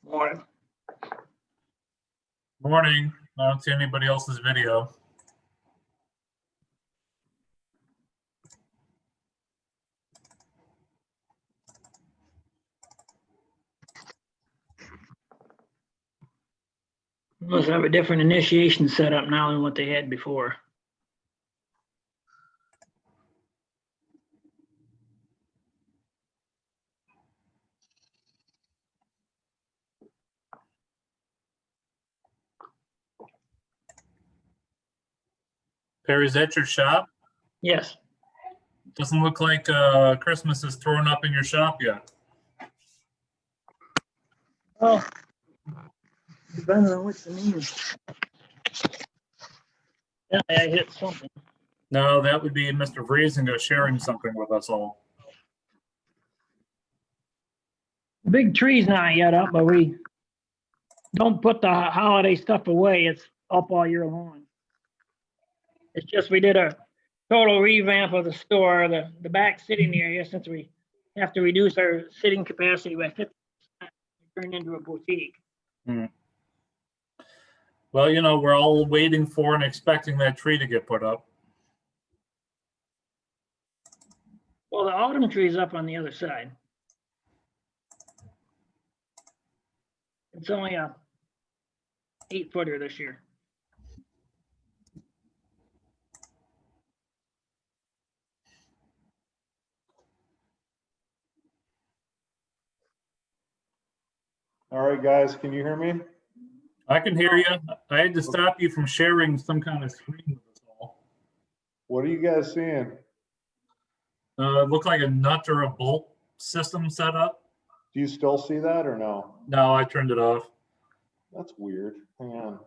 Morning. Morning. I don't see anybody else's video. Must have a different initiation setup now than what they had before. Perry, is that your shop? Yes. Doesn't look like Christmas is thrown up in your shop yet. Well, depends on what you mean. Yeah, I hit something. No, that would be Mr. Vriesinga sharing something with us all. The big tree's not yet up, but we don't put the holiday stuff away. It's up all year long. It's just we did a total revamp of the store, the back sitting area, since we have to reduce our sitting capacity by 50%. We turned into a boutique. Well, you know, we're all waiting for and expecting that tree to get put up. Well, the autumn tree's up on the other side. It's only a 8-footer this year. All right, guys, can you hear me? I can hear you. I had to stop you from sharing some kind of screen with us all. What are you guys seeing? It looked like a nut or a bolt system set up. Do you still see that or no? No, I turned it off. That's weird. Hang on.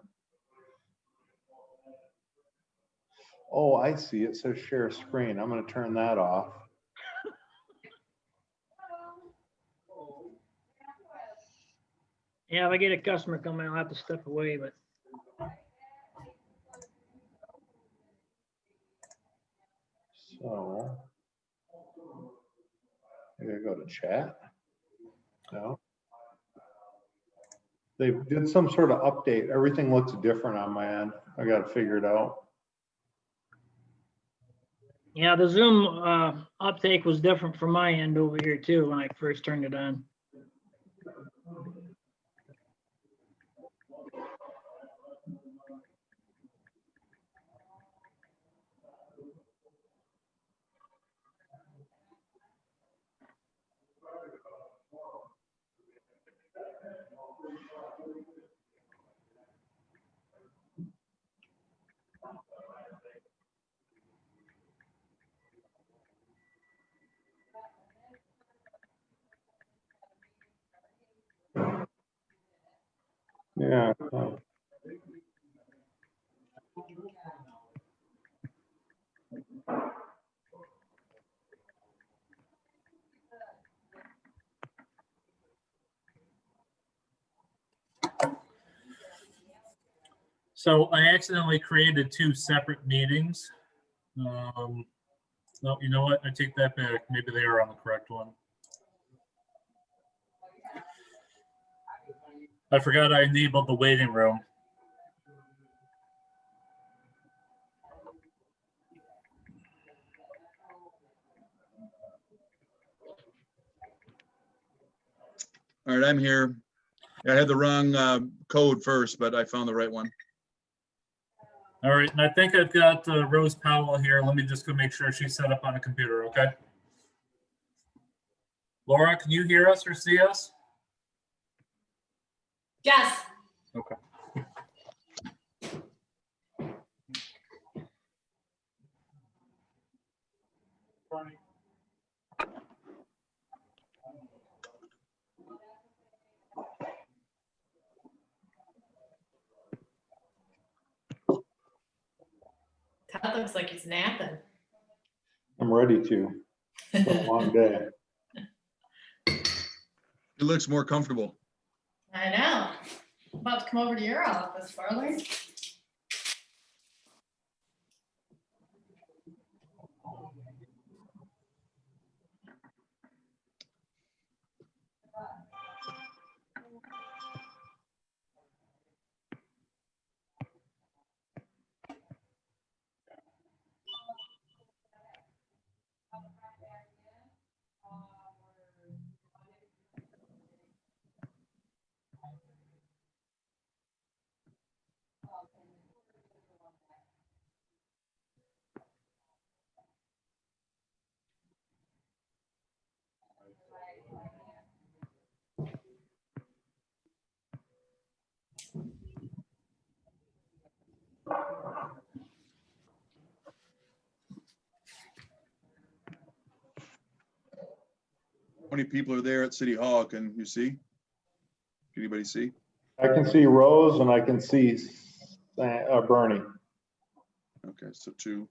Oh, I see. It says share screen. I'm going to turn that off. Yeah, if I get a customer coming, I'll have to step away, but So I gotta go to chat. No. They did some sort of update. Everything looks different on my end. I got to figure it out. yeah, the Zoom uptake was different from my end over here too when I first turned it on. Yeah. So I accidentally created 2 separate meetings. No, you know what? I take that back. Maybe they are on the correct one. I forgot I enabled the waiting room. All right, I'm here. I had the wrong code first, but I found the right one. All right, and I think I've got Rose Powell here. Let me just go make sure she's set up on a computer, okay? Laura, can you hear us or see us? Yes. Okay. That looks like he's napping. I'm ready to. It's been a long day. It looks more comfortable. I know. About to come over to your office, Farley. How many people are there at City Hall? Can you see? Can anybody see? I can see Rose and I can see Bernie. Okay, so 2,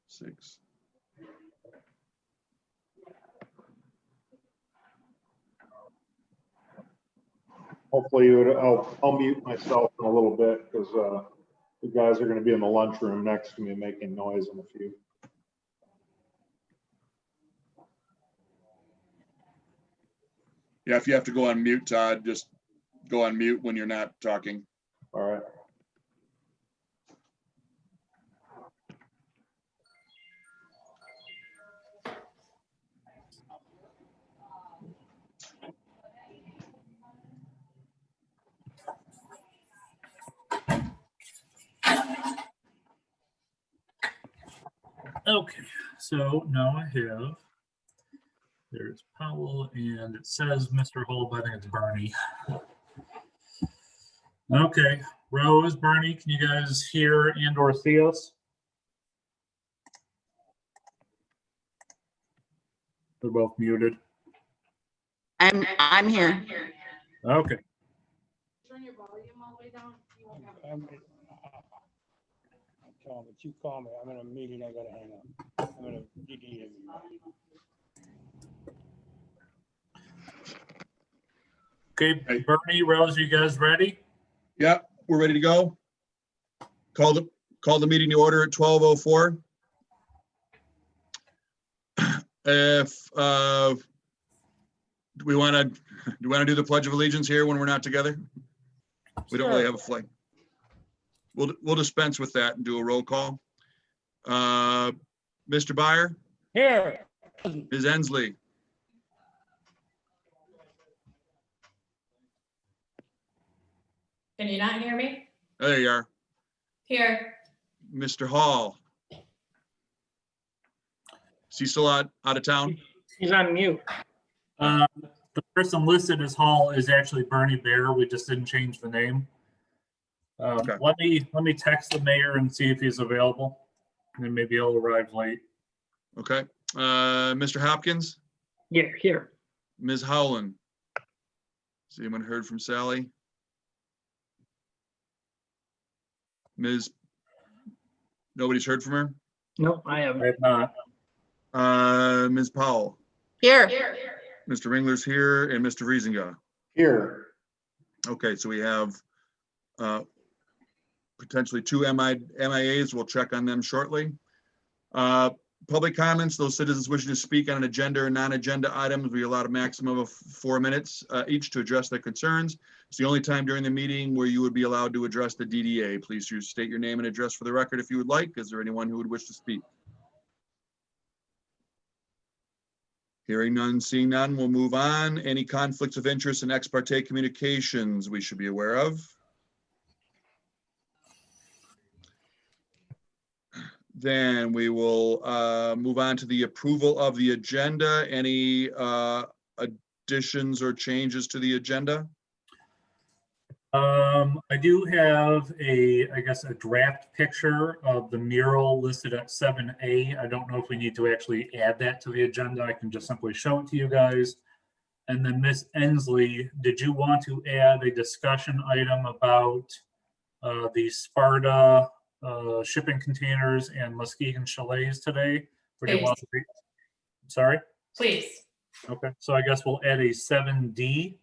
6. Hopefully I'll mute myself in a little bit because the guys are going to be in the lunchroom next to me making noise in a few. Yeah, if you have to go on mute, Todd, just go on mute when you're not talking. All right. Okay, so now I have, there's Powell and it says Mr. Hall, but I think it's Bernie. Okay, Rose, Bernie, can you guys hear and or see us? They're both muted. I'm here. Okay, Turn your volume all the way down. Tom, but you call me. I'm in a meeting. I gotta hang up. I'm in a DDA meeting. okay, Bernie, Rose, you guys ready? Yeah, we're ready to go. Call the meeting to order at 12:04. If do we want to do the Pledge of Allegiance here when we're not together? We don't really have a flag. We'll dispense with that and do a roll call. Mr. Byer, Here. Ms. Ensley, Can you not hear me? there you are. Here. Mr. Hall. Is he still out of town? He's on mute. The person listed as Hall is actually Bernie Bear. We just didn't change the name. Okay. Let me text the mayor and see if he's available, and then maybe he'll arrive late. Okay. Mr. Hopkins, Yeah, here. Ms. Howland. Has anyone heard from Sally? Nobody's heard from her? No, I I haven't. have not. Ms. Powell, Here. Mr. Ringler's here, and Mr. Riesinga. Here. Okay, so we have potentially 2 MIAs. We'll check on them shortly. Public comments, those citizens wishing to speak on an agenda or non-agenda items, we allow a maximum of 4 minutes each to address their concerns. It's the only time during the meeting where you would be allowed to address the DDA. Please state your name and address for the record if you would like. Is there anyone who would wish to speak? Hearing none, seeing none, we'll move on. Any conflicts of interest in ex parte communications we should be aware of? Then we will move on to the approval of the agenda. Any additions or changes to the agenda? I do have I guess a draft picture of the mural listed at 7A. I don't know if we need to actually add that to the agenda. I can just simply show it to you guys. And then Ms. Ensley, did you want to add a discussion item about the Sparta shipping containers and Muskegon chalets today. Pretty Please. well. Sorry? Please. Okay, so I guess we'll add a 7D.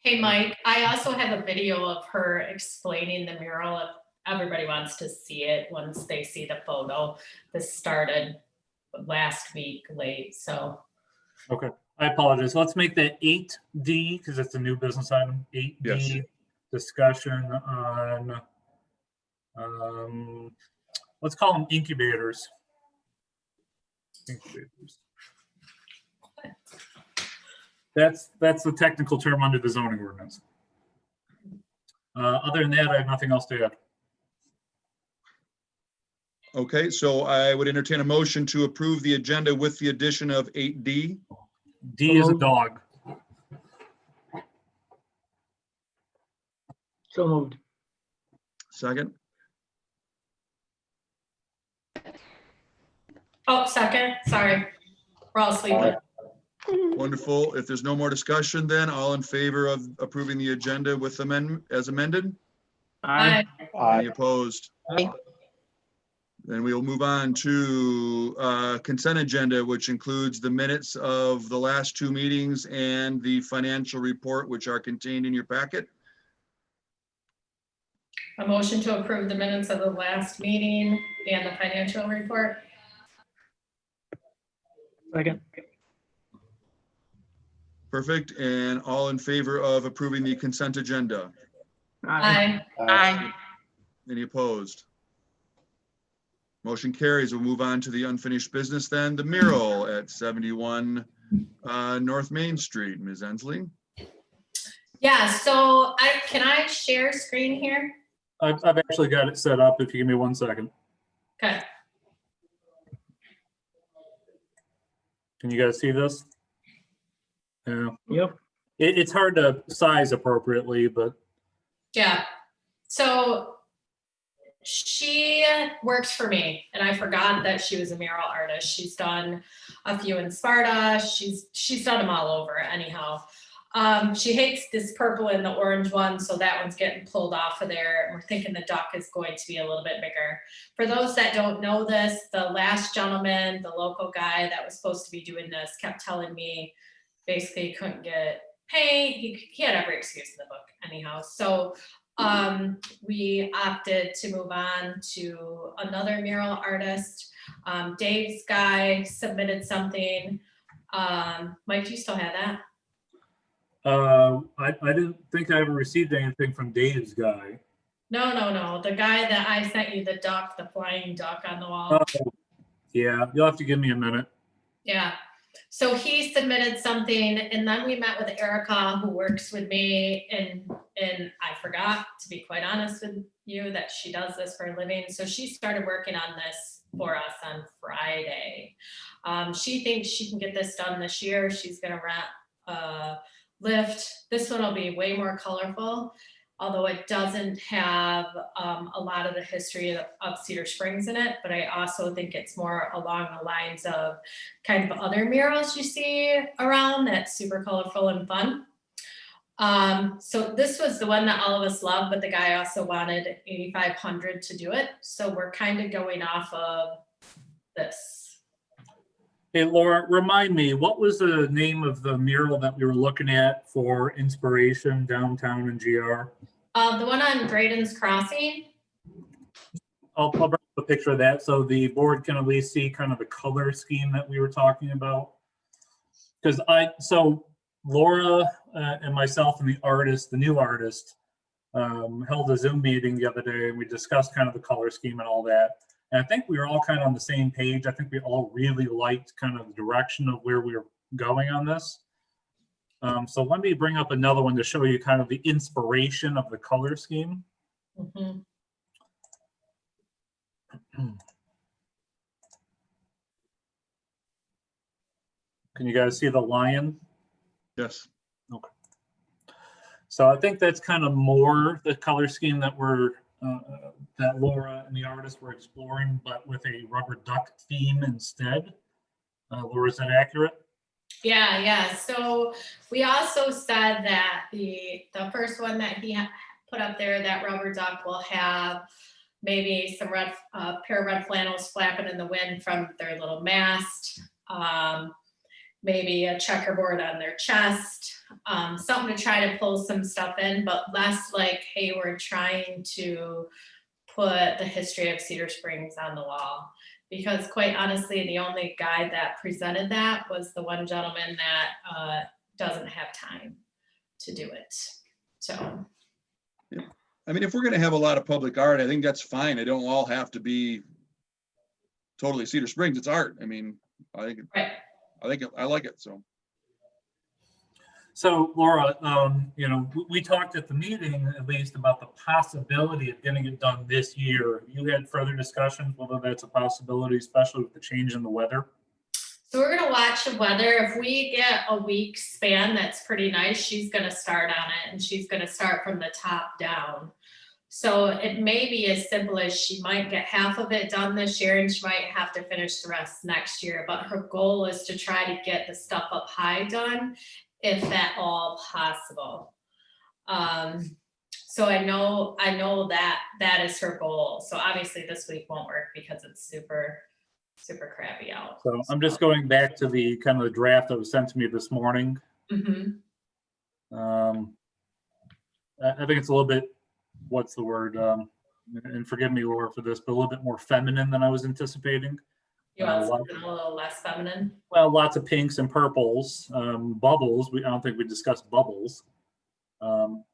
Hey, Mike, I also have a video of her explaining the mural if everybody wants to see it once they see the photo. This started last week late, so. Okay, I apologize. Let's make that 8D because it's a new business item. 8D Yes. discussion on, let's call them incubators. Incubators. That's the technical term under the zoning ordinance. Other than that, I have nothing else to add. Okay, so I would entertain a motion to approve the agenda with the addition of 8D. D is a dog. So moved. Second, Oh, second, sorry. We're all sleeping. wonderful. If there's no more discussion, then all in favor of approving the agenda with as amended? Aye. Any opposed? Then we will move on to consent agenda, which includes the minutes of the last two meetings and the financial report, which are contained in your packet. A motion to approve the minutes of the last meeting and the financial report. Second. Perfect. And all in favor of approving the consent agenda? Aye. Aye. Any opposed? Motion carries. We'll move on to the unfinished business then, the mural at 71 North Main Street. Ms. Ensley? Yeah, so can I share screen here? I've actually got it set up. If you give me 1 second. Okay. Can you guys see this? Yeah. Yep. It's hard to size appropriately, but Yeah. So she works for me, and I forgot that she was a mural artist. She's done a few in Sparta. She's done them all over anyhow. She hates this purple and the orange one, so that one's getting pulled off of there. And we're thinking the duck is going to be a little bit bigger. For those that don't know this, the last gentleman, the local guy that was supposed to be doing this, kept telling me basically he couldn't get paint. He had every excuse in the book anyhow. So we opted to move on to another mural artist. Dave's guy submitted something. Mike, do you still have that? I didn't think I ever received anything from Dave's guy. No. The guy that I sent you, the duck, the flying duck on the wall. Oh, yeah, you'll have to give me a minute. Yeah. So he submitted something, and then we met with Erica, who works with me, and I forgot, to be quite honest with you, that she does this for a living. So she started working on this for us on Friday. She thinks she can get this done this year. She's gonna rent a lift. This one will be way more colorful, although it doesn't have a lot of the history of Cedar Springs in it. But I also think it's more along the lines of kind of other murals you see around that's super colorful and fun. So this was the one that all of us love, but the guy also wanted $8,500 to do it. So we're kind of going off of this. Hey, Laura, remind me, what was the name of the mural that we were looking at for inspiration downtown in GR? The one on Graydon's Crossing. I'll bring up a picture of that so the board can at least see kind of the color scheme that we were talking about. Because so Laura and myself and the artist, the new artist, held a Zoom meeting the other day, and we discussed kind of the color scheme and all that. And I think we were all kind of on the same page. I think we all really liked kind of the direction of where we were going on this. So let me bring up another one to show you kind of the inspiration of the color scheme. Mm-hmm. Can you guys see the lion? Yes. Okay. So I think that's kind of more the color scheme that that Laura and the artist were exploring, but with a rubber duck theme instead. Laura, is that accurate? Yeah. So we also said that the first one that he put up there, that rubber duck, will have maybe some pair of red flannels flapping in the wind from their little mast, maybe a checkerboard on their chest, something to try to pull some stuff in, but less like, hey, we're trying to put the history of Cedar Springs on the wall. Because quite honestly, the only guy that presented that was the one gentleman that doesn't have time to do it. So. I mean, if we're gonna have a lot of public art, I think that's fine. It don't all have to be totally Cedar Springs. It's art. I mean, I like it, so. So Laura, we talked at the meeting at least about the possibility of getting it done this year. You had further discussions whether that's a possibility, especially with the change in the weather? So we're gonna watch the weather. If we get a week span that's pretty nice, she's gonna start on it, and she's gonna start from the top down. So it may be as simple as she might get half of it done this year, and she might have to finish the rest next year. But her goal is to try to get the stuff up high done, if at all possible. So I know that is her goal. So obviously this week won't work because it's super crappy out. So I'm just going back to the kind of the draft that was sent to me this morning. Mm-hmm. I think it's a little bit, what's the word? And forgive me, Laura, for this, but a little bit more feminine than I was anticipating. You want something a little less feminine? Well, lots of pinks and purples, bubbles. I don't think we discussed bubbles.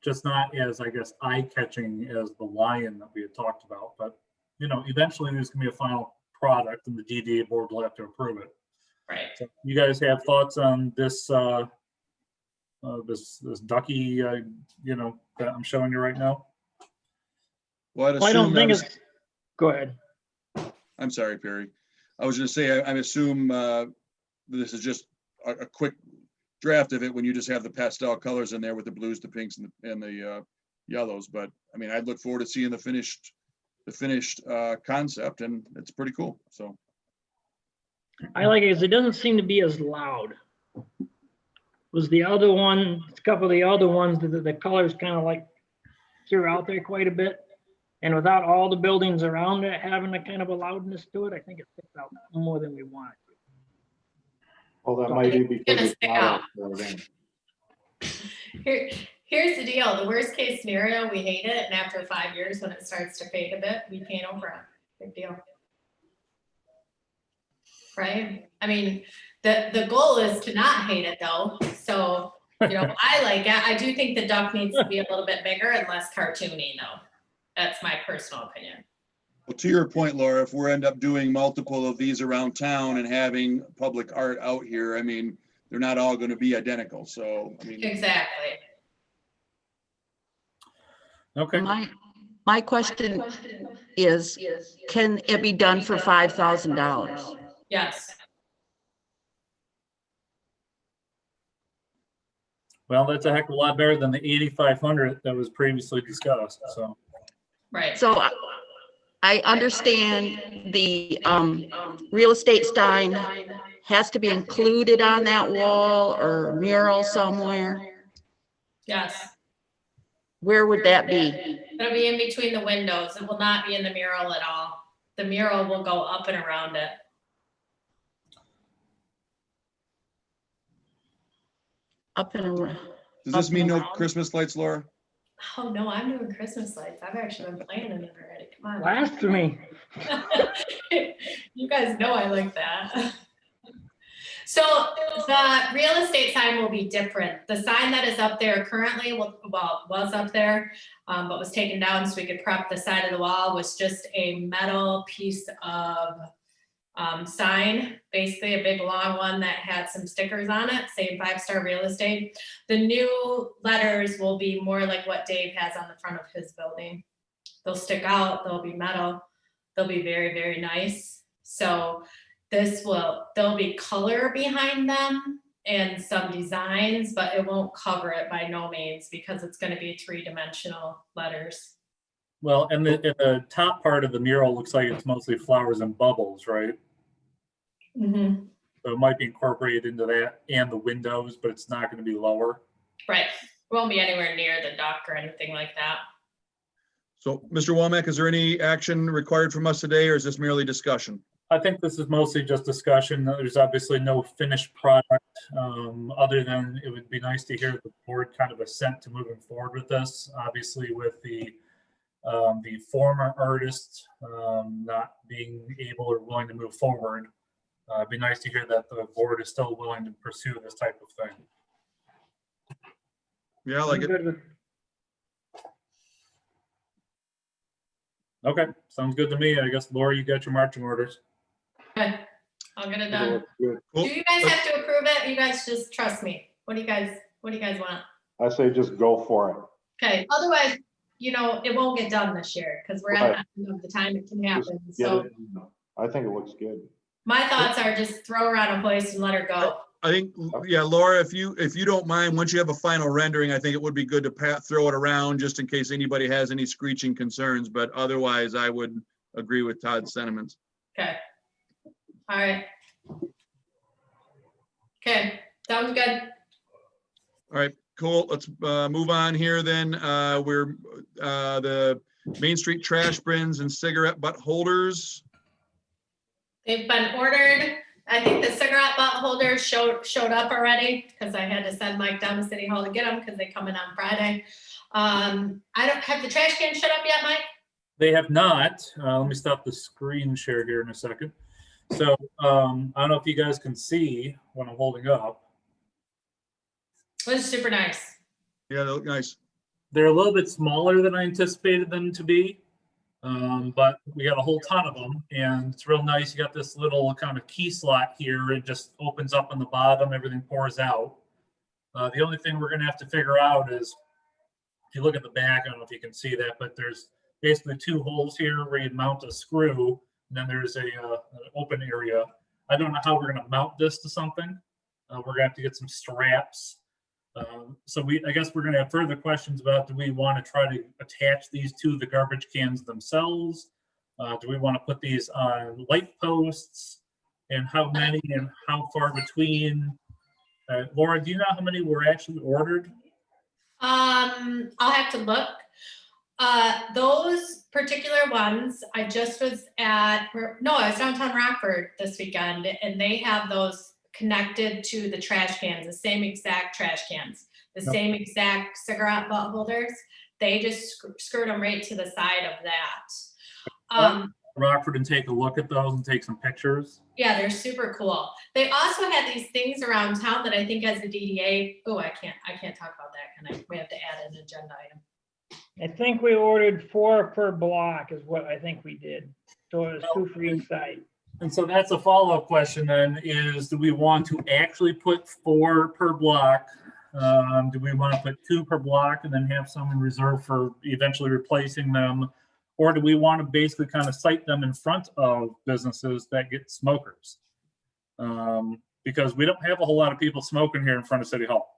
Just not as, I guess, eye-catching as the lion that we had talked about. But, eventually there's going to be a final product and the DDA board will have to approve it. Right. So you guys have thoughts on this, this ducky, that I'm showing you right now? Well, I don't think it's, go ahead. I'm sorry, Perry. I was gonna say, I assume this is just a quick draft of it when you just have the pastel colors in there with the blues, the pinks, and the yellows. But I mean, I'd look forward to seeing the finished concept, and it's pretty cool. So I like it because it doesn't seem to be as loud. Was the other one, a couple of the other ones, the colors kind of like threw out there quite a bit. And without all the buildings around it having a kind of a loudness to it, I think it sticks out more than we want it to. Well, that might be because it's stick not out. out there. Here's the deal. The worst case scenario, we hate it, and after 5 years, when it starts to fade a bit, we paint over it. Big deal. Right? I mean, the goal is to not hate it though. So, I like it. I do think the duck needs to be a little bit bigger and less cartoony though. That's my personal opinion. well, to your point, Laura, if we end up doing multiple of these around town and having public art out here, I mean, they're not all going to be identical. So, I mean, Exactly. Okay. My question is, can it be done for $5,000? Yes. Well, that's a heck of a lot better than the 8,500 that was previously discussed. So. Right. So I understand the real estate sign has to be included on that wall or mural somewhere. Yes. Where would that be? It'll be in between the windows. It will not be in the mural at all. The mural will go up and around it. Up and around. does this mean no Christmas lights, Laura? Oh no, I'm doing Christmas lights. I've actually been planning it already. Come on. Blasphemy. You guys know I like that. So the real estate sign will be different. The sign that is up there currently, was up there, but was taken down so we could prep the side of the wall, was just a metal piece of sign, basically a big long one that had some stickers on it saying 5-star real estate. The new letters will be more like what Dave has on the front of his building. They'll stick out, they'll be metal, they'll be very, very nice. So there'll be color behind them and some designs, but it won't cover it by no means because it's going to be 3-dimensional letters. Well, and the top part of the mural looks like it's mostly flowers and bubbles, right? Mm-hmm. So it might be incorporated into that and the windows, but it's not going to be lower. Right. It won't be anywhere near the dock or anything like that. So, Mr. Womack, is there any action required from us today, or is this merely discussion? I think this is mostly just discussion. There's obviously no finished product, other than it would be nice to hear the board kind of assent to moving forward with this. Obviously, with the former artist not being able or willing to move forward, it'd be nice to hear that the board is still willing to pursue this type of thing. Yeah, I like it. Good with- Okay, sounds good to me. I guess, Laura, you got your marching orders. Okay, I'll get it It done. looks good. Cool. Do you guys have to approve it? You guys just trust me. What do you guys want? I say just go for it. Okay, otherwise, it won't get done this year because we're at the end of the time it can Just happen. get So it. I think it looks good. my thoughts are just throw her on a place and let her go. I think, yeah, Laura, if you don't mind, once you have a final rendering, I think it would be good to throw it around just in case anybody has any screeching concerns, but otherwise I would agree with Todd's sentiments. Okay. All right. Okay, sounds good. All right, cool. Let's move on here then. We're the Main Street trash bins and cigarette butt holders. They've been ordered. I think the cigarette butt holders showed up already because I had to send Mike down to City Hall to get them because they come in on Friday. I don't have the trash can showed up yet, Mike? They have not. Let me stop the screen share here in a second. So I don't know if you guys can see what I'm holding up. It was super nice. Yeah, they look nice. They're a little bit smaller than I anticipated them to be, but we got a whole ton of them, and it's real nice. You got this little kind of key slot here. It just opens up on the bottom. Everything pours out. The only thing we're going to have to figure out is, if you look at the back, I don't know if you can see that, but there's basically two holes here where you mount a screw, and then there's an open area. I don't know how we're going to mount this to something. We're going to have to get some straps. So I guess we're going to have further questions about, do we want to try to attach these to the garbage cans themselves? Do we want to put these on light posts? And how many and how far between? Laura, do you know how many were actually ordered? I'll have to look. Those particular ones, I just was I was downtown Rockford this weekend, and they have those connected to the trash cans, the same exact trash cans, the same exact cigarette butt holders. They just screwed them right to the side of that. Rockford and take a look at those and take some pictures. Yeah, they're super cool. They also had these things around town that I think as a DDA, I can't talk about that. We have to add an agenda item. I think we ordered 4 per block is what I think we did. So it was 2 for each side. And so that's a follow-up question then, is do we want to actually put 4 per block? Do we want to put 2 per block and then have some in reserve for eventually replacing them? Or do we want to basically kind of site them in front of businesses that get smokers? Because we don't have a whole lot of people smoking here in front of City Hall.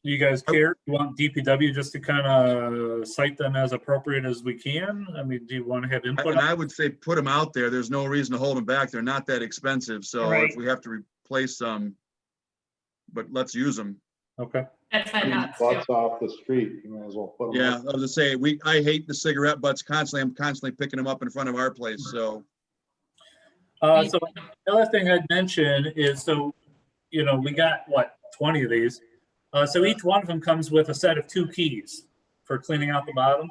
Do you guys care? Do you want DPW just to kind of cite them as appropriate as we can? I mean, do you want to have input? And I would say put them out there. There's no reason to hold them back. They're not that expensive. So Right. if we have to replace some, but let's use them. Okay. That's my thoughts too. Butts off the street, you might as well put them. Yeah, I was gonna say, I hate the cigarette butts constantly. I'm constantly picking them up in front of our place, so. So the other thing I'd mention is, we got, 20 of these. So each one of them comes with a set of 2 keys for cleaning out the bottom.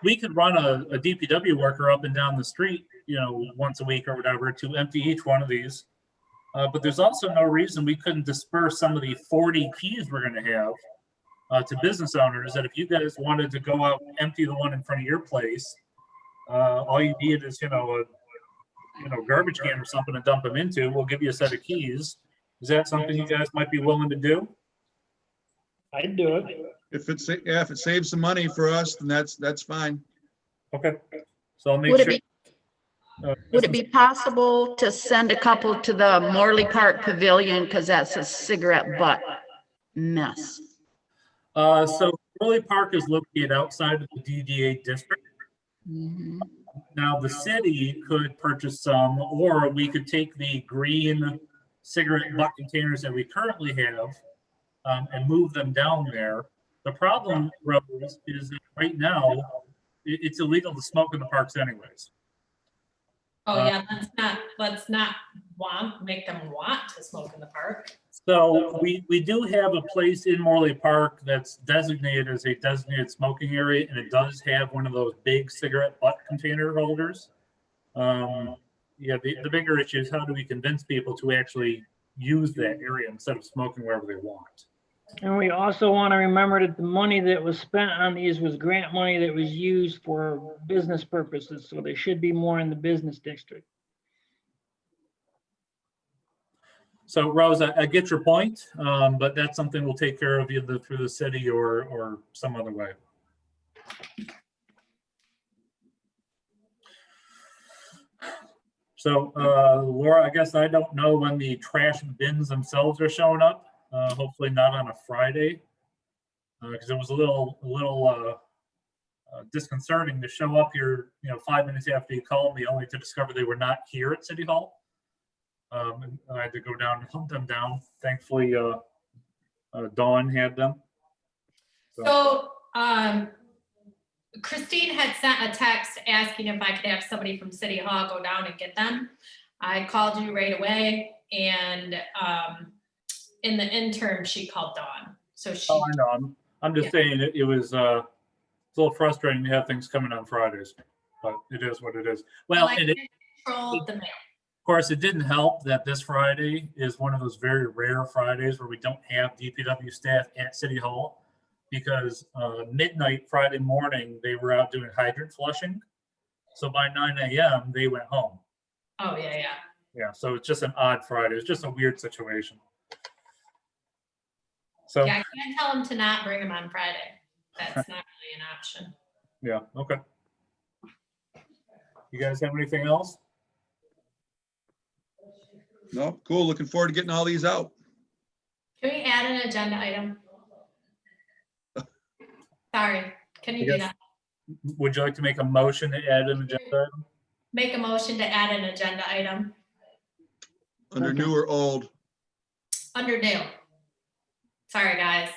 We could run a DPW worker up and down the street, once a week or whatever to empty each one of these. But there's also no reason we couldn't disperse some of the 40 keys we're going to have to business owners, that if you guys wanted to go out and empty the one in front of your place, all you need is, a garbage can or something to dump them into. We'll give you a set of keys. Is that something you guys might be willing to do? I'd do it. If it saves some money for us, then that's fine. Okay. So I'll make Would sure. Would it be possible to send a couple to the Morley Park Pavilion, because that's a cigarette butt mess? So Morley Park is located outside of the DDA district. Mhm. Now the city could purchase some, or we could take the green cigarette butt containers that we currently have and move them down there. The problem, Rose, is that right now, it's illegal to smoke in the parks anyways. Oh, yeah, let's not make them want to smoke in the park. So we do have a place in Morley Park that's designated as a designated smoking area, and it does have one of those big cigarette butt container holders. Yeah, the bigger issue is how do we convince people to actually use that area instead of smoking wherever they want? And we also want to remember that the money that was spent on these was grant money that was used for business purposes, so there should be more in the business district. So Rose, I get your point, but that's something we'll take care of either through the city or some other way. So Laura, I guess I don't know when the trash bins themselves are showing up. Hopefully not on a Friday, because it was a little disconcerting to show up here, 5 minutes after you called me, only to discover they were not here at City Hall. And I had to go down and hunt them down. Thankfully, Dawn had them. So Christine had sent a text asking if I could have somebody from City Hall go down and get them. I called you right away, and in the interim, she called Dawn. So she. Oh, I know. I'm just saying it was a little frustrating to have things coming on Fridays, but it is what it is. Well, I and controlled the mail. of course, it didn't help that this Friday is one of those very rare Fridays where we don't have DPW staff at City Hall, because midnight Friday morning, they were out doing hydrant flushing. So by 9 a.m., they went home. Oh, yeah. Yeah, so it's just an odd Friday. It's just a weird situation. So Yeah, I can't tell them to not bring them on Friday. That's not really an option. yeah, okay. You guys have anything else? No, cool. Looking forward to getting all these out. Can we add an agenda item? Sorry, can you do that? Would you like to make a motion to add an agenda item? Make a motion to add an agenda item Under new or old? under new. Sorry, guys.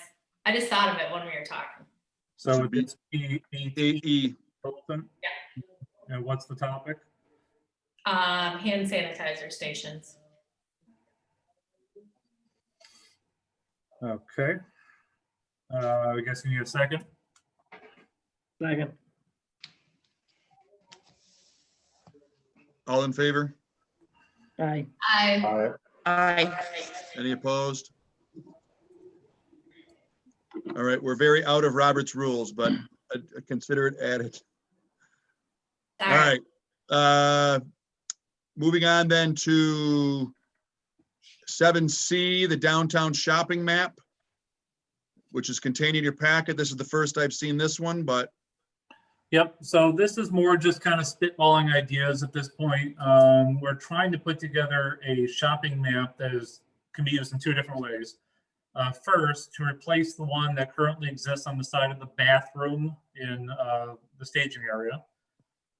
I just thought of it when we were talking. So it's B, AE. Yeah. And what's the topic? Hand sanitizer stations. Okay. I guess you need a second. Second. All in favor? Aye. I Aye. Any opposed? All right, we're very out of Robert's rules, but I consider it added. All sorry. right. Moving on then to 7C, the downtown shopping map, which is contained in your packet. This is the first I've seen this one, but Yep, so this is more just kind of spitballing ideas at this point. We're trying to put together a shopping map that can be used in two different ways. First, to replace the one that currently exists on the side of the bathroom in the staging area.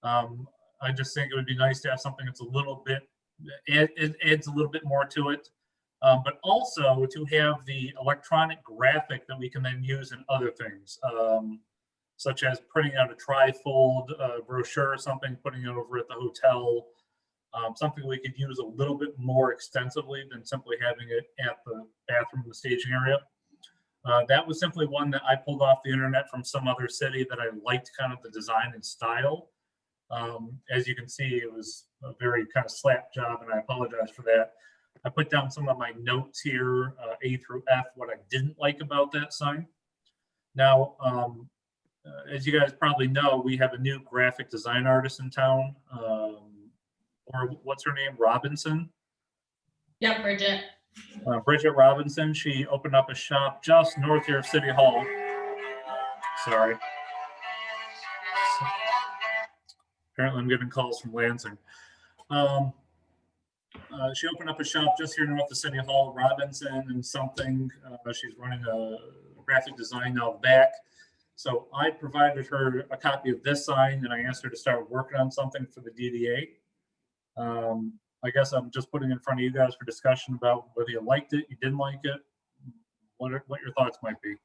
I just think it would be nice to have something that's a little bit, it adds a little bit more to it. But also to have the electronic graphic that we can then use in other things. Such as printing out a trifold brochure or something, putting it over at the hotel, something we could use a little bit more extensively than simply having it at the bathroom in the staging area. That was simply one that I pulled off the internet from some other city that I liked kind of the design and style. As you can see, it was a very kind of slap job, and I apologize for that. I put down some of my notes here, A through F, what I didn't like about that sign. Now, as you guys probably know, we have a new graphic design artist in town, or what's her name, Robinson? Yep, Bridget. Bridget Robinson. She opened up a shop just north here of City Hall. Sorry. Apparently I'm getting calls from Lansing. She opened up a shop just here north of City Hall, Robinson and something. She's running a graphic design now back. So I provided her a copy of this sign, and I asked her to start working on something for the DDA. I guess I'm just putting it in front of you guys for discussion about whether you liked it, you didn't like it, what your thoughts might be.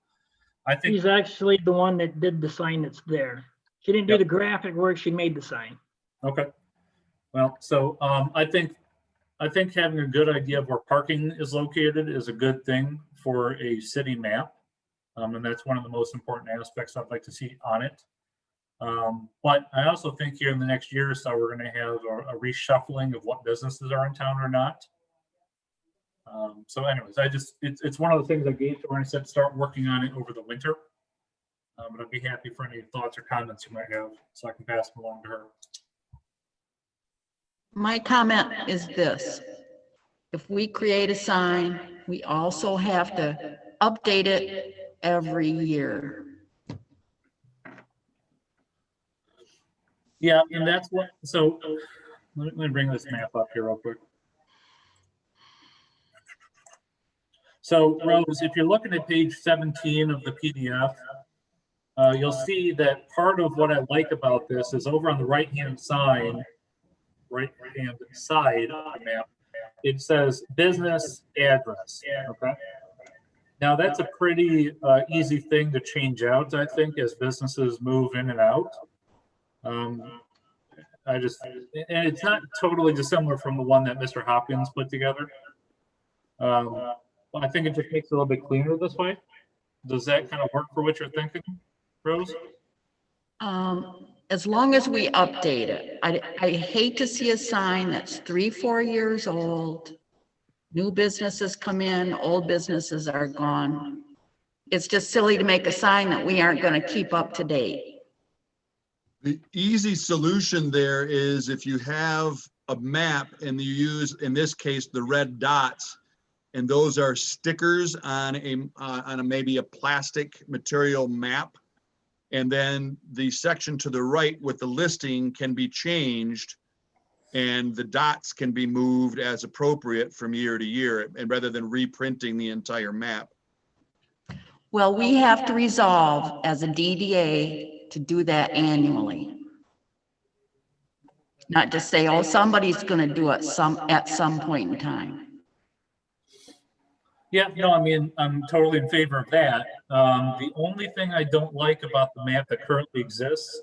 I think, She's actually the one that did the sign that's there. She didn't do Yep. the graphic work, she made the sign. okay. Well, so I think having a good idea of where parking is located is a good thing for a city map. And that's one of the most important aspects I'd like to see on it. But I also think here in the next year or so, we're going to have a reshuffling of what businesses are in town or not. So anyways, it's one of the things I gave to her and I said, start working on it over the winter. But I'd be happy for any thoughts or comments you might have, so I can pass them along to her. My comment is this. If we create a sign, we also have to update it every year. Yeah, and that's what, so let me bring this map up here real quick. So Rose, if you're looking at page 17 of the PDF, you'll see that part of what I like about this is over on the right-hand side of the map, it says business address, okay? Now that's a pretty easy thing to change out, I think, as businesses move in and out. And it's not totally dissimilar from the one that Mr. Hopkins put together. I think it just makes it a little bit cleaner this way. Does that kind of work for what you're thinking, Rose? As long as we update it. I hate to see a sign that's 3-4 years old. New businesses come in, old businesses are gone. It's just silly to make a sign that we aren't going to keep up to date. The easy solution there is if you have a map and you use, in this case, the red dots, and those are stickers on a maybe a plastic material map. And then the section to the right with the listing can be changed and the dots can be moved as appropriate from year to year, and rather than reprinting the entire map. Well, we have to resolve as a DDA to do that annually. Not just say, oh, somebody's going to do it at some point in time. Yeah, no, I mean, I'm totally in favor of that. The only thing I don't like about the map that currently exists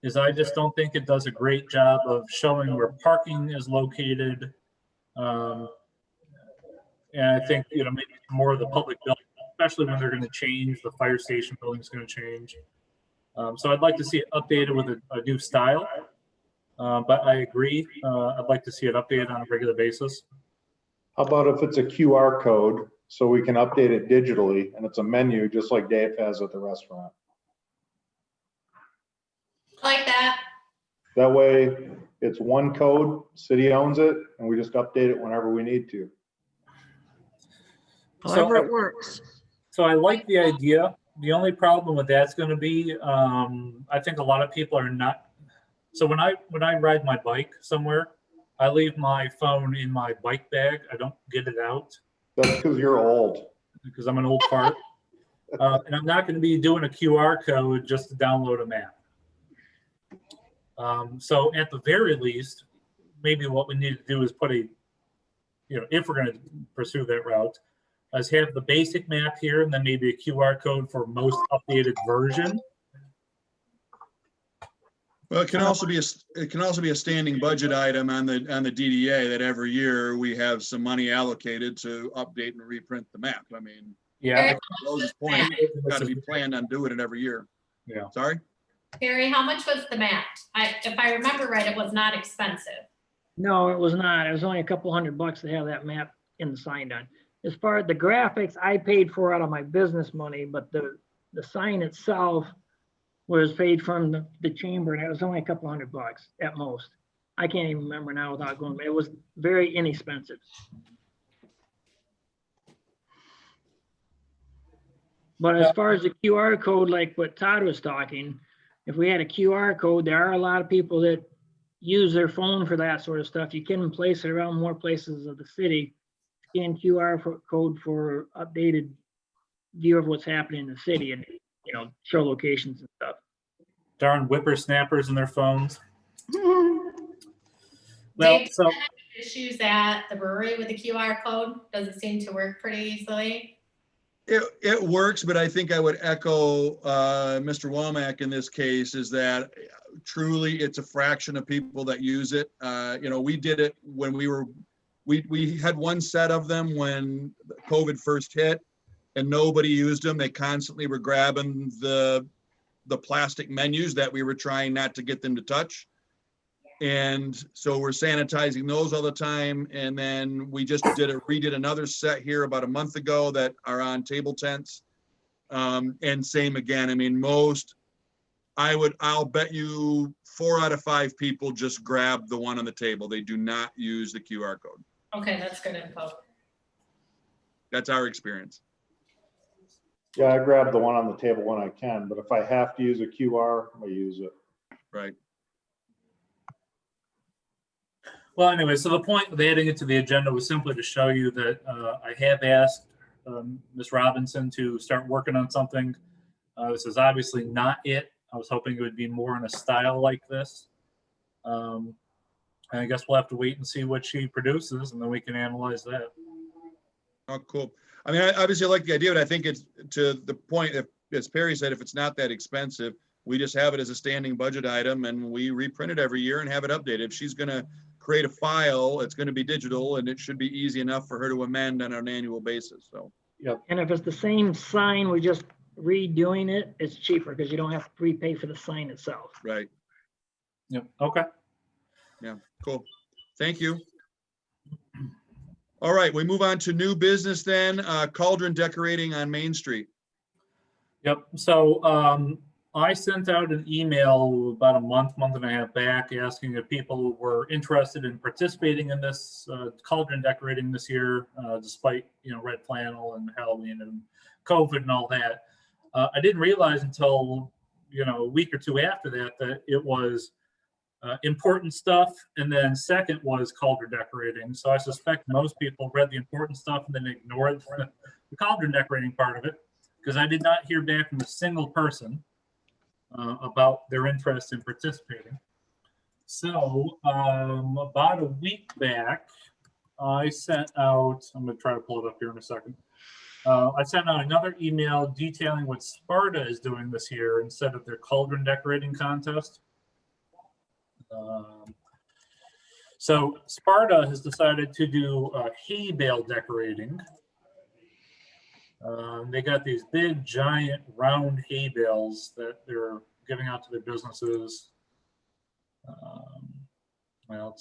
is I just don't think it does a great job of showing where parking is located. And I think, maybe more of the public building, especially when they're going to change, the fire station building is going to change. So I'd like to see it updated with a new style. But I agree, I'd like to see it updated on a regular basis. How about if it's a QR code so we can update it digitally and it's a menu just like Dave has at the restaurant? Like that. That way it's one code, city owns it, and we just update it whenever we need to. However it works. So I like the idea. The only problem with that's going to be, I think a lot of people are not. So when I ride my bike somewhere, I leave my phone in my bike bag. I don't get it out. That's because you're old. Because I'm an old fart. And I'm not going to be doing a QR code just to download a map. So at the very least, maybe what we need to do is put if we're going to pursue that route, is have the basic map here and then maybe a QR code for most updated version. Well, it can also be a standing budget item on the DDA that every year we have some money allocated to update and reprint the map. I mean, Yeah. Rose's point, it's got to be planned on doing it every year. Yeah. Sorry? Harry, how much was the mat? If I remember right, it was not expensive. No, it was not. It was only a couple $100 to have that map in the sign done. As far as the graphics, I paid for out of my business money, but the sign itself was paid from the chamber, and it was only a couple $100 at most. I can't even remember now without going, but it was very inexpensive. But as far as the QR code, like what Todd was talking, if we had a QR code, there are a lot of people that use their phone for that sort of stuff. You can place it around more places of the city. Scan QR code for updated view of what's happening in the city and, show locations and stuff. Darn whippersnappers and their phones. Well, Dave, so issues at the brewery with the QR code? Does it seem to work pretty easily? It works, but I think I would echo Mr. Womack in this case, is that truly it's a fraction of people that use it. We did it when we had one set of them when COVID first hit and nobody used them. They constantly were grabbing the plastic menus that we were trying not to get them to touch. And so we're sanitizing those all the time. And then we just redid another set here about a month ago that are on table tents. And same again. I mean, I'll bet you 4 out of 5 people just grab the one on the table. They do not use the QR code. Okay, that's good info. That's our experience. Yeah, I grab the one on the table when I can, but if I have to use a QR, I use it. Right. Well, anyway, so the point of adding it to the agenda was simply to show you that I have asked Ms. Robinson to start working on something. This is obviously not it. I was hoping it would be more in a style like this. And I guess we'll have to wait and see what she produces, and then we can analyze that. Oh, cool. I mean, I obviously like the idea, but I think it's to the point, if, as Perry said, if it's not that expensive, we just have it as a standing budget item and we reprint it every year and have it updated. If she's going to create a file, it's going to be digital and it should be easy enough for her to amend on an annual basis. So, And if it's the same sign, we're just redoing it, it's cheaper because you don't have to prepay for the sign itself. right. Yep. Okay. Yeah, cool. Thank you. All right, we move on to new business then, cauldron decorating on Main Street. Yep. So I sent out an email about a month and a half back asking if people were interested in participating in this cauldron decorating this year, despite, red flannel and Halloween and COVID and all that. I didn't realize until, a week or two after that it was important stuff. And then second was cauldron decorating. So I suspect most people read the important stuff and then ignored the cauldron decorating part of it, because I did not hear back from a single person about their interest in participating. So about a week back, I sent out, I'm going to try to pull it up here in a second. I sent out another email detailing what Sparta is doing this year instead of their cauldron decorating contest. So Sparta has decided to do hay bale decorating. They got these big, giant, round hay bales that they're giving out to their businesses. Well,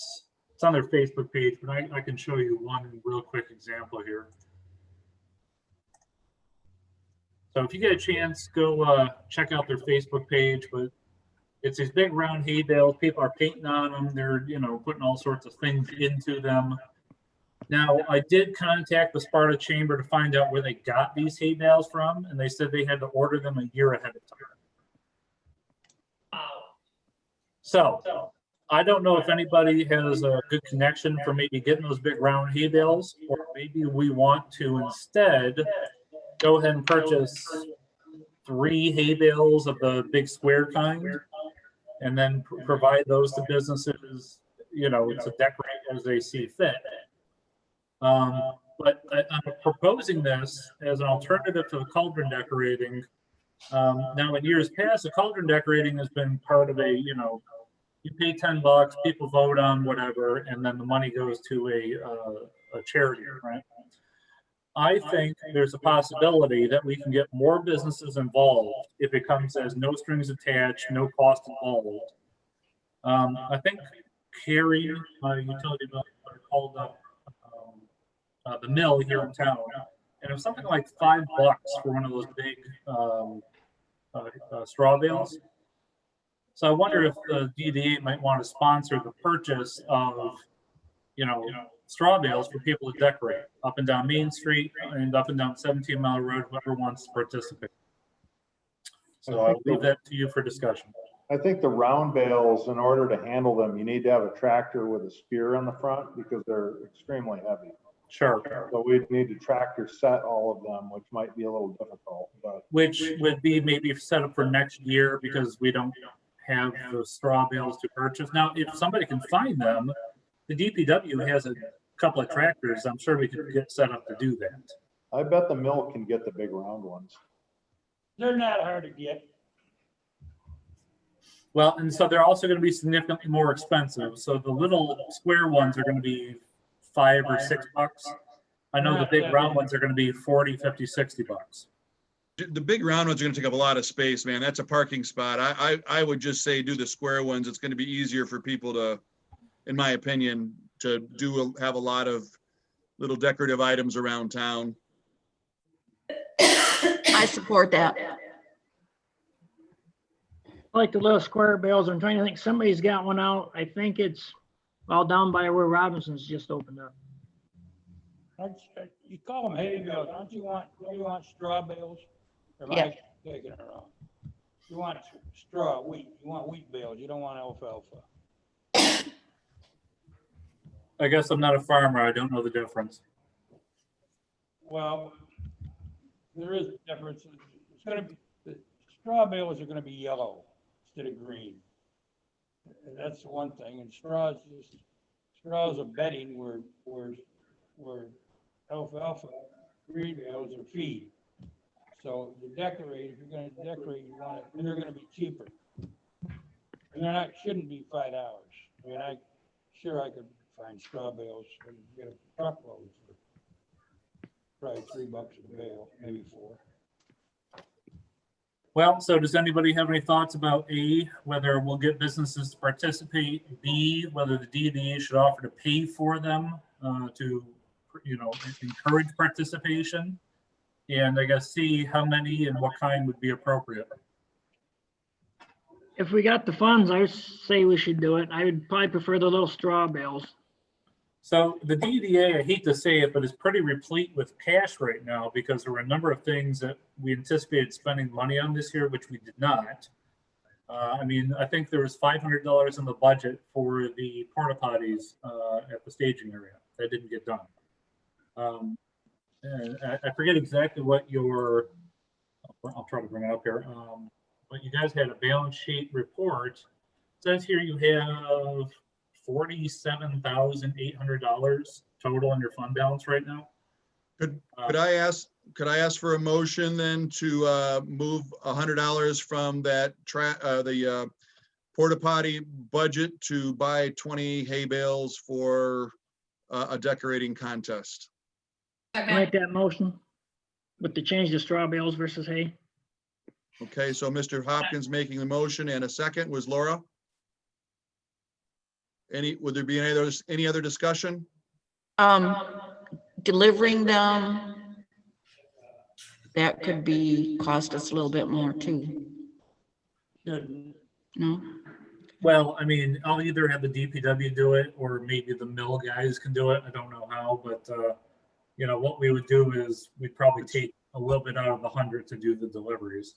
it's on their Facebook page, but I can show you one real quick example here. So if you get a chance, go check out their Facebook page. But it's these big round hay bales. People are painting on them. They're, putting all sorts of things into them. Now, I did contact the Sparta Chamber to find out where they got these hay bales from, and they said they had to order them a year ahead of time. Wow. So I don't know if anybody has a good connection for maybe getting those big round hay bales, or maybe we want to instead go ahead and purchase 3 hay bales of the big square kind, and then provide those to businesses, to decorate as they see fit. But I'm proposing this as an alternative to the cauldron decorating. Now, in years past, the cauldron decorating has been part of a, you pay $10, people vote on whatever, and then the money goes to a charity, right? I think there's a possibility that we can get more businesses involved if it comes as no strings attached, no cost involved. I think Carrie, my utility bill, called up the mill here in town, and it was something like $5 for one of those big straw bales. So I wonder if the DDA might want to sponsor the purchase of, straw bales for people to decorate up and down Main Street and up and down 17 Mile Road, whoever wants to participate. So I'll leave that to you for discussion. I think the round bales, in order to handle them, you need to have a tractor with a spear on the front because they're extremely heavy. Sure. So we'd need to tractor set all of them, which might be a little difficult, but. Which would be maybe set up for next year because we don't have the straw bales to purchase. Now, if somebody can find them, the DPW has a couple of tractors. I'm sure we could get set up to do that. I bet the mill can get the big round ones. They're not hard to get. Well, and so they're also gonna be significantly more expensive. So the little square ones are gonna be $5 or $6. I know the big round ones are gonna be 40, 50, 60 bucks. The big round ones are gonna take up a lot of space, man. That's a parking spot. I would just say do the square ones. It's gonna be easier for people to, in my opinion, to have a lot of little decorative items around town. I support that. I like the little square bales. I'm trying to think, somebody's got one out. I think it's all down by where Robinson's just opened up. You call them hay bales, don't you want straw bales? Or am Yeah. I taking it wrong? You want straw wheat, you want wheat bales, you don't want alfalfa. I guess I'm not a farmer. I don't know the difference. Well, there is a difference. It's gonna be, the straw bales are gonna be yellow instead of green. And that's one thing, and straws are bedding where alfalfa, green bales are feed. So to decorate, if you're gonna decorate, you want it, and they're gonna be cheaper. And they're not, shouldn't be $5. I mean, I could find straw bales and get a truckload for probably $3 a bale, maybe 4. Well, so does anybody have any thoughts about A, whether we'll get businesses to participate, B, whether the DDA should offer to pay for them to, encourage participation, and I guess C, how many and what kind would be appropriate? If we got the funds, I say we should do it. I would probably prefer the little straw bales. So the DDA, I hate to say it, but is pretty replete with cash right now because there were a number of things that we anticipated spending money on this year, which we did not. I think there was $500 in the budget for the porta potties at the staging area. That didn't get done. And I forget exactly what I'll try to bring it up here. But you guys had a balance sheet report. It says here you have $47,800 total in your fund balance right now. Could I ask for a motion then to move $100 from that the porta potty budget to buy 20 hay bales for a decorating contest? I make that motion with the change to straw bales versus hay. Okay, so Mr. Hopkins making the motion, and a second was Laura. Would there be any other discussion? Delivering them, that could cost us a little bit more too. Shouldn't. No? Well, I'll either have the DPW do it or maybe the mill guys can do it. I don't know how, but what we would do is we'd probably take a little bit out of the 100 to do the deliveries.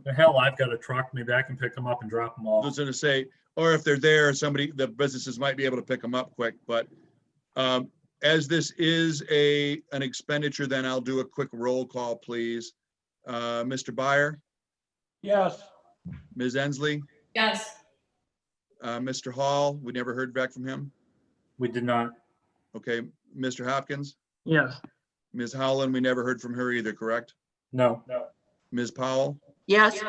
The hell, I've got a truck. Maybe I can pick them up and drop them I off. was gonna say, or if they're there, the businesses might be able to pick them up quick, but as this is an expenditure, then I'll do a quick roll call, please. Mr. Byer, Yes, Ms. Ensley, Yes. Mr. Hall, we never heard back from him. We did not. Okay, Mr. Hopkins, Yes. Ms. Howland, we never heard from her either, correct? No. Ms. Powell, Yes,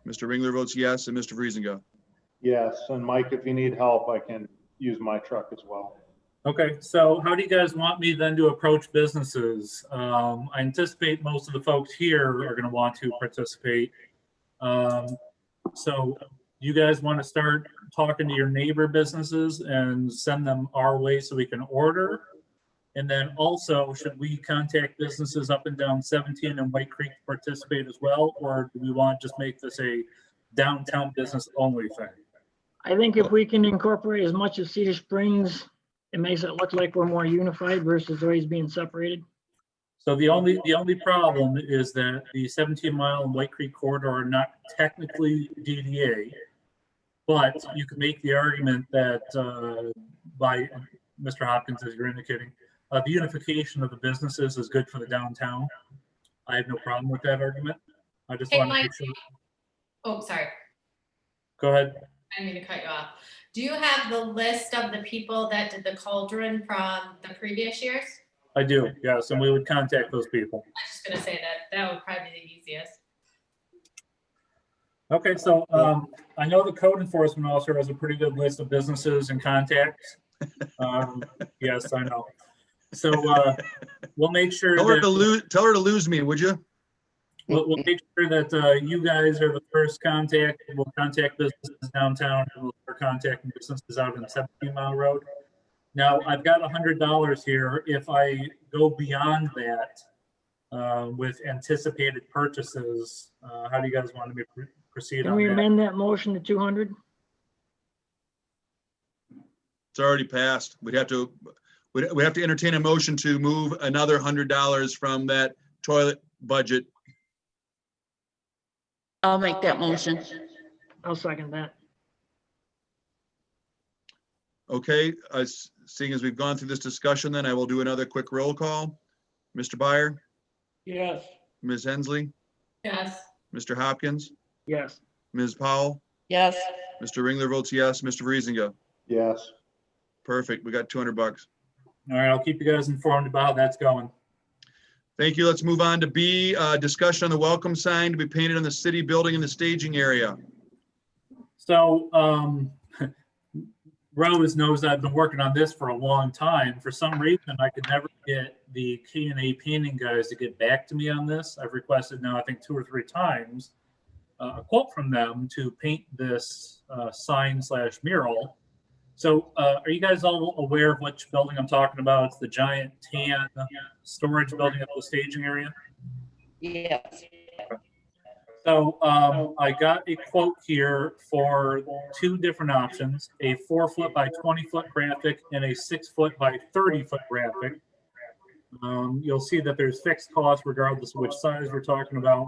Mr. Ringler votes yes, and Mr. Friesenga. Yes, and Mike, if you need help, I can use my truck as well. Okay, so how do you guys want me then to approach businesses? I anticipate most of the folks here are going to want to participate. So you guys want to start talking to your neighbor businesses and send them our way so we can order? And then also, should we contact businesses up and down 17 and White Creek to participate as well? Or do we want to just make this a downtown business only thing? I think if we can incorporate as much of Cedar Springs, it makes it look like we're more unified versus always being separated. So the only problem is that the 17-mile and White Creek corridor are not technically DDA, but you can make the argument that by Mr. Hopkins, as you're indicating, the unification of the businesses is good for the downtown. I have no problem with that argument. I just Hey, want to Mike. make sure. Oh, sorry. Go ahead. I didn't mean to cut you off. Do you have the list of the people that did the cauldron from the previous years? I do, yes, and we would contact those people. I was just gonna say that would probably be the easiest. Okay, so I know the code enforcement officer has a pretty good list of businesses and contacts. Yes, I know. So we'll make sure Tell her that to lose me, would you? we'll make sure that you guys are the first contact. We'll contact businesses downtown and we'll start contacting businesses out in 17 Mile Road. Now, I've got $100 here. If I go beyond that with anticipated purchases, how do you guys want me to proceed Can on we that? amend that motion to 200? It's already passed. We'd have to entertain a motion to move another $100 from that toilet budget. I'll make that motion. I'll second that. Okay, seeing as we've gone through this discussion, then I will do another quick roll call. Mr. Byer, Yes, Ms. Hensley, Yes, Mr. Hopkins, Yes. Ms. Powell, Yes, Mr. Ringler votes yes, Mr. Vreesinga. Yes. Perfect. We got $200. All right, I'll keep you guys informed about how that's going. Thank you. Let's move on to B, discussion on the welcome sign to be painted on the city building in the staging area. So Rose knows I've been working on this for a long time. For some reason, I could never get the K&A painting guys to get back to me on this. I've requested now, I think 2 or 3 times, a quote from them to paint this sign / mural. So are you guys all aware of which building I'm talking about? It's the giant tan storage building at the staging area. yes. So I got a quote here for 2 different options, a 4-foot by 20-foot graphic and a 6-foot by 30-foot graphic. You'll see that there's fixed costs regardless of which size we're talking about,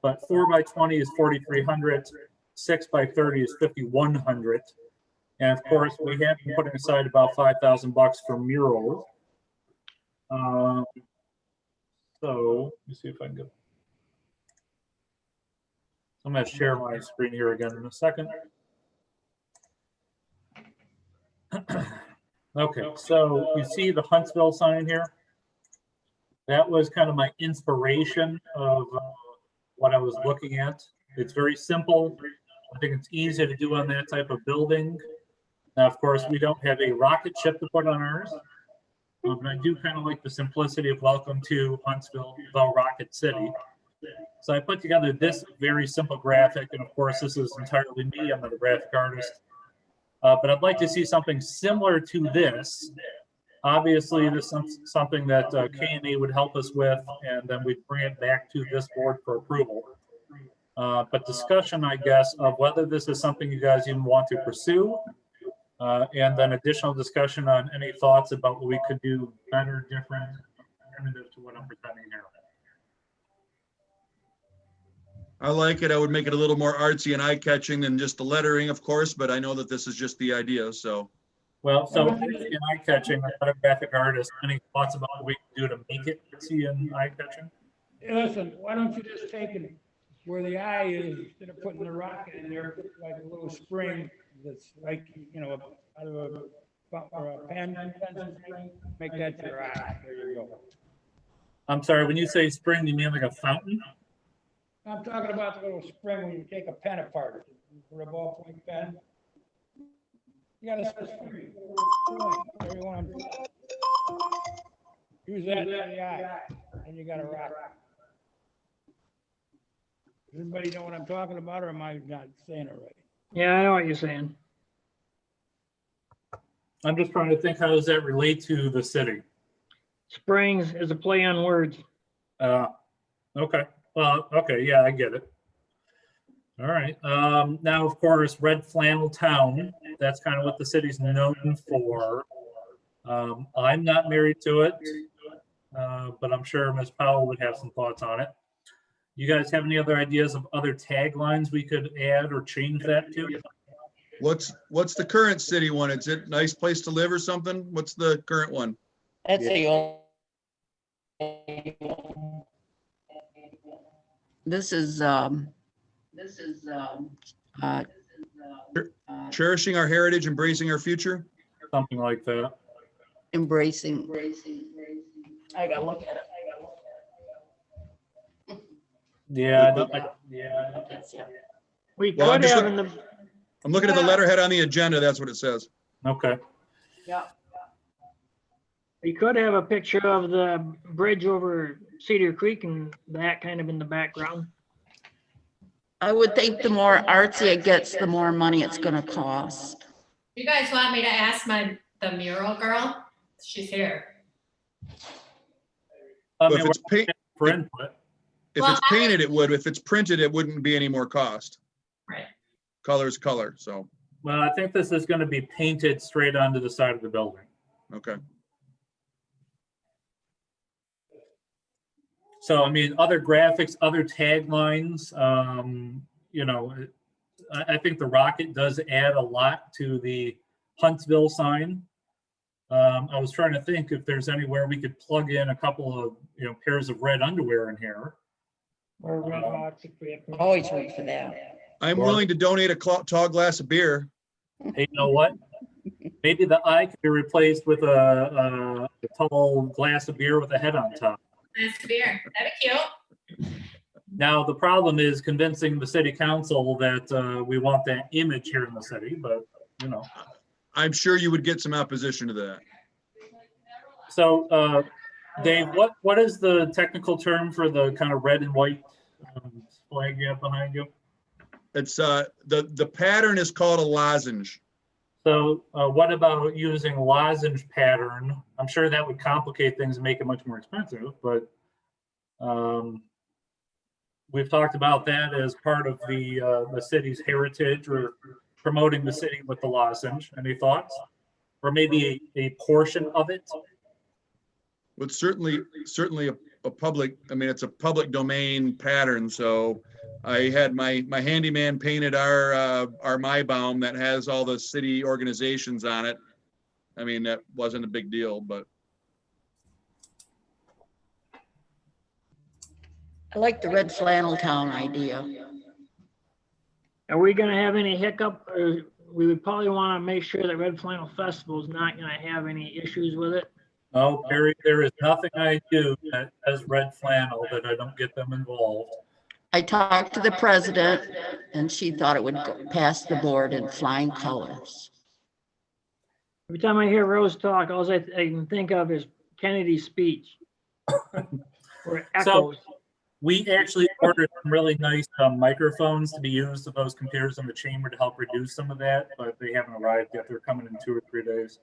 but 4 by 20 is 4,300, 6 by 30 is 5,100. And of course, we have been putting aside about $5,000 for murals. So let me see if I can go. I'm going to share my screen here again in a second. Okay, so you see the Huntsville sign here? That was kind of my inspiration of what I was looking at. It's very simple. I think it's easy to do on that type of building. Now, of course, we don't have a rocket ship to put on ours, but I do kind of like the simplicity of welcome to Huntsville, the Rocket City. So I put together this very simple graphic, and of course, this is entirely me. I'm not a graphic artist, but I'd like to see something similar to this. Obviously, this is something that K&A would help us with, and then we'd bring it back to this board for approval. But discussion, I guess, of whether this is something you guys even want to pursue, and then additional discussion on any thoughts about what we could do better, different, alternative to what I'm presenting here. I like it. I would make it a little more artsy and eye-catching than just the lettering, of course, but I know that this is just the idea, so. Well, so in eye-catching, I'm not a graphic artist. Any thoughts about what we can do to make it artsy and eye-catching? Hey, listen, why don't you just take it where the eye is, instead of putting the rocket in there, put like a little spring that's like, you know, out of a pen pencil string, make that your eye. There you go. I'm sorry, when you say spring, you mean like a fountain? I'm talking about the little spring when you take a pen apart for a ballpoint pen. You got a spring. There you want to use that in the eye, and you got a rock. Does anybody know what I'm talking about, or am I not saying it right? Yeah, I know what you're saying. I'm just trying to think, how does that relate to the city? Springs is a play on words. Okay. Well, okay, yeah, I get it. All right. Now, of course, Red Flannel Town, that's kind of what the city's known for. I'm not married to it, but I'm sure Ms. Powell would have some thoughts on it. You guys have any other ideas of other taglines we could add or change that to? What's the current city one? Is it nice place to live or something? What's the current one? That's the old. This is, Cherishing our heritage, embracing our future? Something like that. embracing. I gotta look at it. Yeah, We Well, I'm could just have look- in the, I'm looking at the letterhead on the agenda. That's what it says. okay. Yeah. we could have a picture of the bridge over Cedar Creek and that kind of in the background. I would think the more artsy it gets, the more money it's gonna cost. You guys want me to ask the mural girl? She's here. I Well, mean, if it's paint, for input. if Well, it's painted, it would. If it's printed, it wouldn't be any more cost. Right. Color's color, so, Well, I think this is going to be painted straight onto the side of the building. okay. So, I mean, other graphics, other taglines, you know, I think the rocket does add a lot to the Huntsville sign. I was trying to think if there's anywhere we could plug in a couple of, you know, pairs of red underwear in here. Or red box if we have to. Always room for that. I'm Or- willing to donate a tall glass of beer. Hey, you know what? Maybe the eye could be replaced with a tall glass of beer with a head on top. Nice beer. That'd be cute. Now, the problem is convincing the city council that we want that image here in the city, but, you know. I'm sure you would get some opposition to that. So, Dave, what is the technical term for the kind of red and white flag you have behind you? It's, the pattern is called a lozenge. So what about using lozenge pattern? I'm sure that would complicate things and make it much more expensive, but we've talked about that as part of the city's heritage or promoting the city with the lozenge. Any thoughts? Or maybe a portion of it? Well, it's certainly a public, I mean, it's a public domain pattern, so I had my handyman painted our Maibaum that has all the city organizations on it. I mean, that wasn't a big deal, but I like the red flannel town idea. Are we gonna have any hiccup, or we would probably wanna make sure that Red Flannel Festival is not gonna have any issues with it? No, Barry, there is nothing I do that has red flannel that I don't get them involved. I talked to the president and she thought it would go past the board in flying colors. Every time I hear Rose talk, all I can think of is Kennedy's speech. Where it So- echoes. We actually ordered some really nice microphones to be used to those computers in the chamber to help reduce some of that, but they haven't arrived yet. They're coming in 2 or 3 days.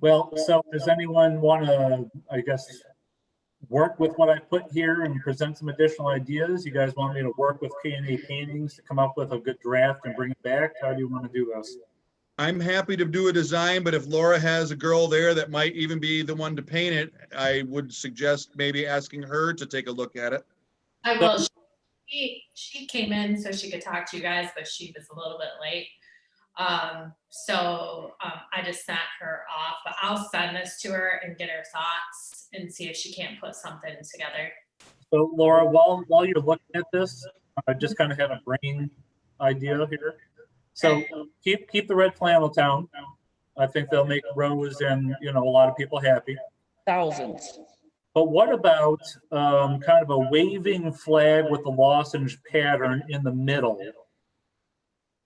Well, so does anyone want to, I guess, work with what I put here and present some additional ideas? You guys want me to work with K&A Paintings to come up with a good draft and bring it back? How do you want to do this? I'm happy to do a design, but if Laura has a girl there that might even be the one to paint it, I would suggest maybe asking her to take a look at it. I will. She came in so she could talk to you guys, but she was a little bit late. I just sent her off, but I'll send this to her and get her thoughts and see if she can't put something together. So Laura, while you're looking at this, I just kind of had a brain idea here. So keep the red flannel town. I think they'll make Rose and, you know, a lot of people happy. Thousands. But what about kind of a waving flag with the lozenge pattern in the middle?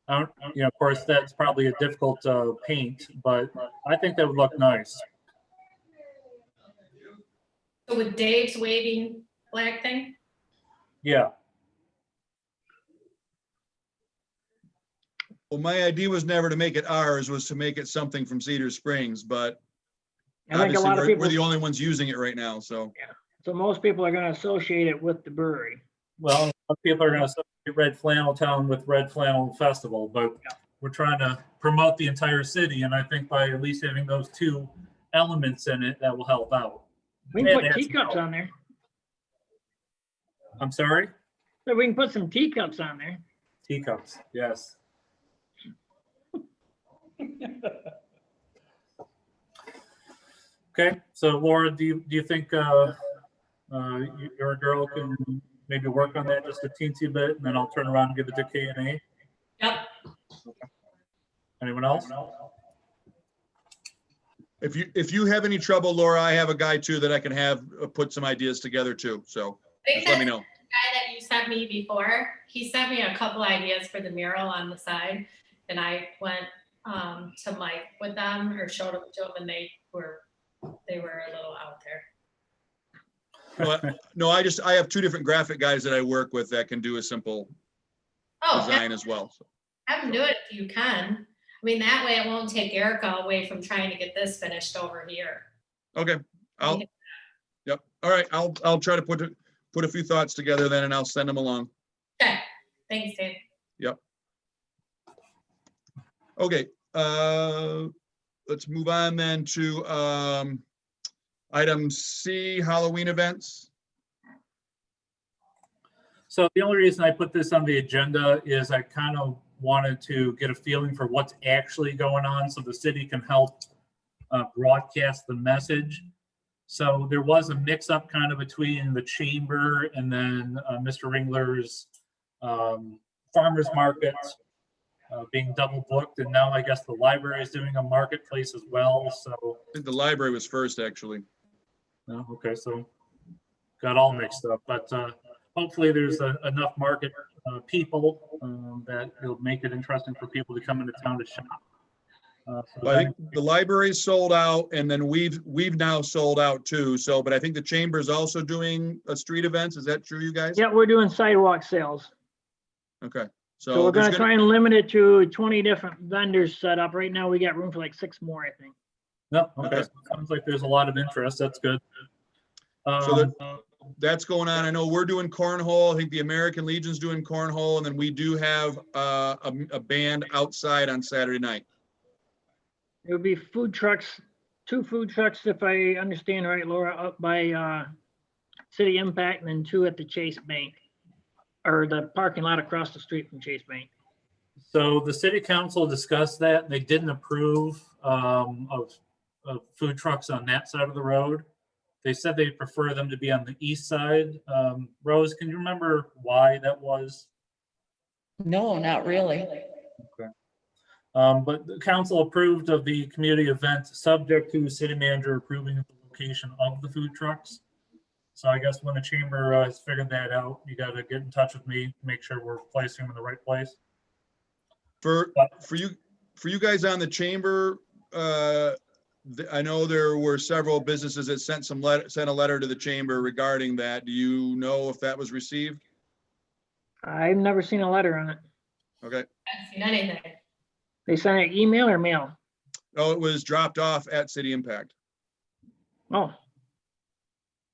You know, of course, that's probably a difficult paint, but I think that would look nice. So with Dave's waving flag thing, Yeah. Well, my idea was never to make it ours, was to make it something from Cedar Springs, but I think a obviously lot of we're people, the only ones using it right now, so. so most people are gonna associate it with the brewery. Well, some people are going to associate Red Flannel Town with Red Flannel Festival, but we're trying to promote the entire city, and I think by at least having those two elements in it, that will help out. We can Yeah, put that's- teacups on there. I'm sorry? So we can put some teacups on there. Teacups, yes. Okay, so Laura, do you think your girl can maybe work on that just a teensy bit, and then I'll turn around and give it to K&A? yep. Anyone else? If you have any trouble, Laura, I have a guy too that I can have put some ideas together too. So just let me know. Guy that you sent me before, he sent me a couple ideas for the mural on the side, and I went to Mike with them or showed them to him, and they were a little out there. No, I have two different graphic guys that I work with that can do a simple design as well. So. Have them do it if you can. I mean, that way it won't take Erica away from trying to get this finished over here. Okay, yep. All right, I'll try to put a few thoughts together then, and I'll send them along. Okay, thanks, Dave. Yep. Okay, let's move on then to item C, Halloween events. So the only reason I put this on the agenda is I kind of wanted to get a feeling for what's actually going on so the city can help broadcast the message. So there was a mix-up kind of between the chamber and then Mr. Ringler's farmers market being double booked, and now I guess the library is doing a marketplace as well. So I think the library was first, actually. oh, okay, so got all mixed up, but hopefully there's enough market people that it'll make it interesting for people to come into town to shop. Well, I think the library's sold out, and then we've now sold out too. So, but I think the chamber is also doing a street events. Is that true, you guys? Yeah, we're doing sidewalk sales. Okay. So we're gonna try and limit it to 20 different vendors set up. Right now, we got room for like 6 more, I think. No, okay. Okay. So it sounds like there's a lot of interest. That's good. So that's going on. I know we're doing cornhole. I think the American Legion's doing cornhole, and then we do have a band outside on Saturday night. It would be food trucks, 2 food trucks, if I understand right, Laura, up by City Impact, and then 2 at the Chase Bank, or the parking lot across the street from Chase Bank. So the city council discussed that, and they didn't approve of food trucks on that side of the road. They said they prefer them to be on the east side. Rose, can you remember why that was? No, not really. Okay. But the council approved of the community event subject to city manager approving the location of the food trucks. So I guess when the chamber has figured that out, you got to get in touch with me, make sure we're placing them in the right place. For you guys on the chamber, I know there were several businesses that sent a letter to the chamber regarding that. Do you know if that was received? I've never seen a letter on it. Okay. I haven't seen anything. They sent it email or mail? Oh, it was dropped off at City Impact. Oh,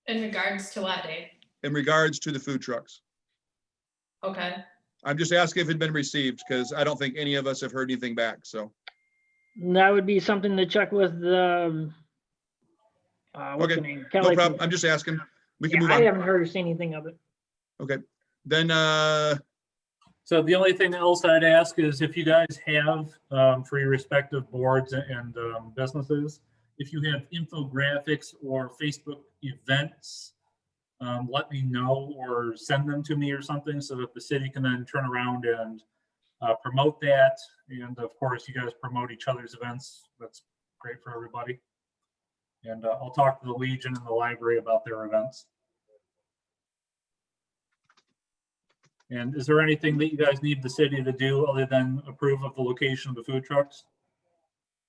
In regards to what, Dave? In regards to the food trucks. Okay. I'm just asking if it'd been received, because I don't think any of us have heard anything back, so. that would be something to check with the, what's Okay, the name? No Kelly. problem. I'm just asking. We can Yeah, move I on. haven't heard or seen anything of it. Okay. Then, So the only thing else I'd ask is if you guys have, for your respective boards and businesses, if you have infographics or Facebook events, let me know or send them to me or something so that the city can then turn around and promote that. And of course, you guys promote each other's events. That's great for everybody. And I'll talk to the Legion and the library about their events. And is there anything that you guys need the city to do other than approve of the location of the food trucks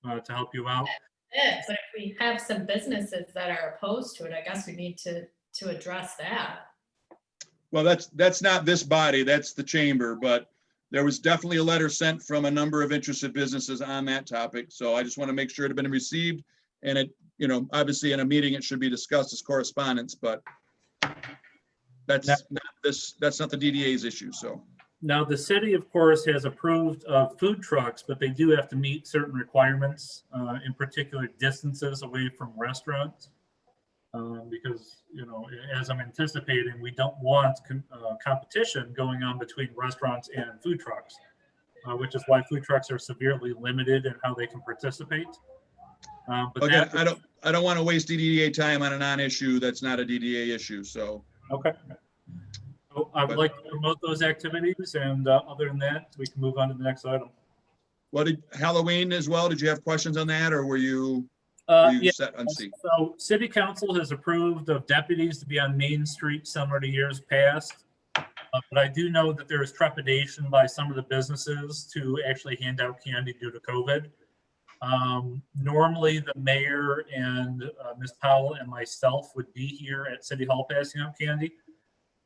to help you out? Yeah, but if we have some businesses that are opposed to it, I guess we need to address that. well, that's not this body, that's the chamber, but there was definitely a letter sent from a number of interested businesses on that topic. So I just want to make sure it had been received, and it, obviously in a meeting, it should be discussed as correspondence, but that's not the DDA's issue, so. Now, the city, of course, has approved of food trucks, but they do have to meet certain requirements, in particular distances away from restaurants. Because, as I'm anticipating, we don't want competition going on between restaurants and food trucks, which is why food trucks are severely limited in how they can participate. But Again, I don't want to waste DDA time on a non-issue that's not a DDA issue, so. Okay. So I would like to promote those activities, and other than that, we can move on to the next item. Halloween as well, did you have questions on that, or were you? Are you Yeah, set on C? so city council has approved of deputies to be on Main Street similar to years past. But I do know that there is trepidation by some of the businesses to actually hand out candy due to COVID. Normally the mayor and Ms. Powell and myself would be here at City Hall passing out candy.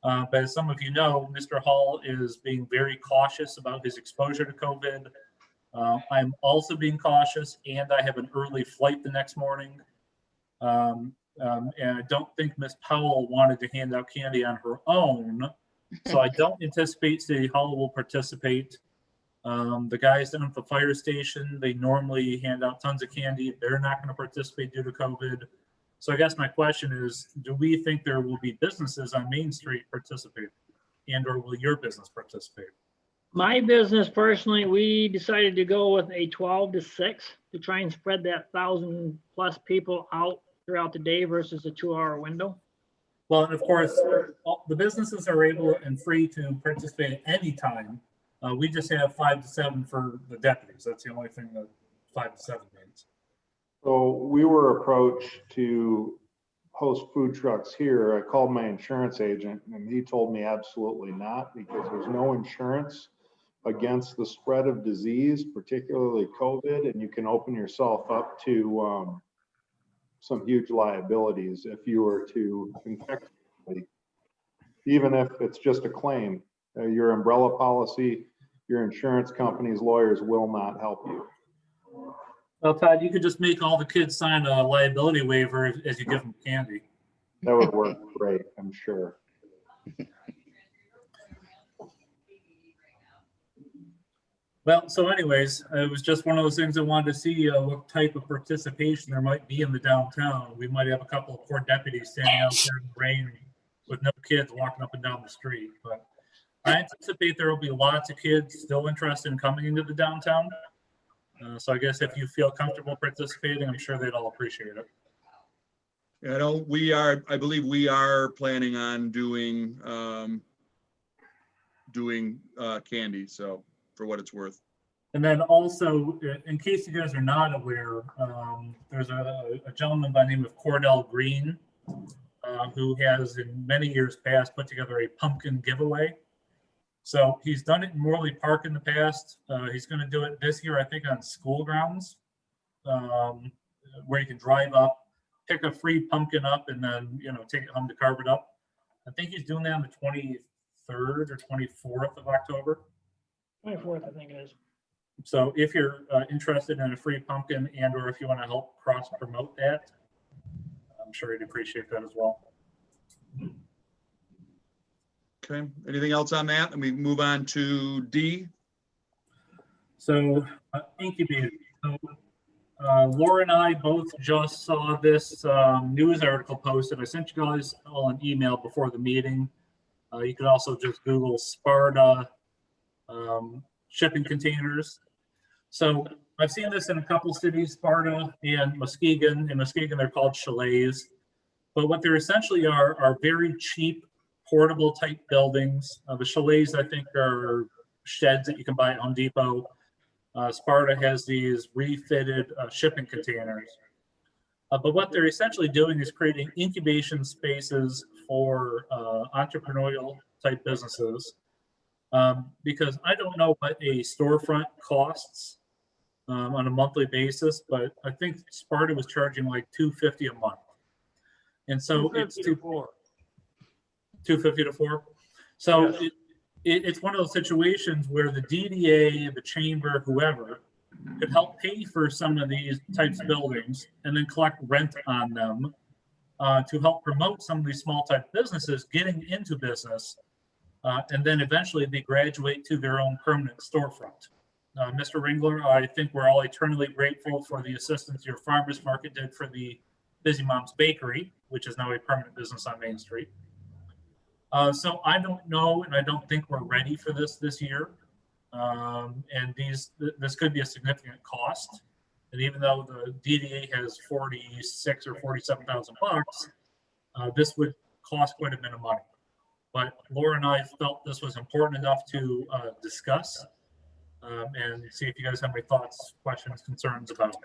But as some of you know, Mr. Hall is being very cautious about his exposure to COVID. I'm also being cautious, and I have an early flight the next morning. And I don't think Ms. Powell wanted to hand out candy on her own. So I don't anticipate City Hall will participate. The guys down at the fire station, they normally hand out tons of candy. They're not going to participate due to COVID. So I guess my question is, do we think there will be businesses on Main Street participate, and or will your business participate? My business personally, we decided to go with a 12 to 6 to try and spread that 1,000+ people out throughout the day versus a 2-hour window. Well, and of course, the businesses are able and free to participate at any time. We just have 5 to 7 for the deputies. That's the only thing that 5 to 7 means. So we were approached to host food trucks here. I called my insurance agent and he told me absolutely not, because there's no insurance against the spread of disease, particularly COVID, and you can open yourself up to some huge liabilities if you were to infect somebody. Even if it's just a claim, your umbrella policy, your insurance company's lawyers will not help you. Well, Todd, you could just make all the kids sign a liability waiver as you give them candy. That would work great, I'm sure. Well, so anyways, it was just one of those things I wanted to see what type of participation there might be in the downtown. We might have a couple of poor deputies standing out there in the rain with no kids walking up and down the street. But I anticipate there will be lots of kids still interested in coming into the downtown. So I guess if you feel comfortable participating, I'm sure they'd all appreciate it. You know, I believe we are planning on doing candy, so for what it's worth. And then also, in case you guys are not aware, there's a gentleman by the name of Cordell Green, who has in many years past put together a pumpkin giveaway. So he's done it in Morley Park in the past. He's going to do it this year, I think, on school grounds, where you can drive up, pick a free pumpkin up, and then, you know, take it home to carve it up. I think he's doing that on the 23rd or 24th of October. 24th, I think it is. So if you're interested in a free pumpkin, and or if you want to help cross promote that, I'm sure he'd appreciate that as well. Okay, anything else on that? Let me move on to D. So incubator. So, Laura and I both just saw this news article posted. I sent you guys all an email before the meeting. You could also just Google Sparta shipping containers. So I've seen this in a couple cities, Sparta and Muskegon. In Muskegon, they're called chalets. But what they're essentially are very cheap, portable type buildings. The chalets, I think, are sheds that you can buy at Home Depot. Sparta has these refitted shipping containers. But what they're essentially doing is creating incubation spaces for entrepreneurial type businesses. Because I don't know what a storefront costs on a monthly basis, but I think Sparta was charging like $250 a month. And so it's $250 to $4. So yes. It's one of those situations where the DDA, the chamber, whoever, could help pay for some of these types of buildings and then collect rent on them to help promote some of these small type businesses getting into business. And then eventually they graduate to their own permanent storefront. Mr. Ringler, I think we're all eternally grateful for the assistance your farmers market did for the Busy Mom's Bakery, which is now a permanent business on Main Street. So I don't know, and I don't think we're ready for this year. And this could be a significant cost. And even though the DDA has 46 or 47,000 bucks, this would cost quite a bit of money. But Laura and I felt this was important enough to discuss and see if you guys have any thoughts, questions, concerns about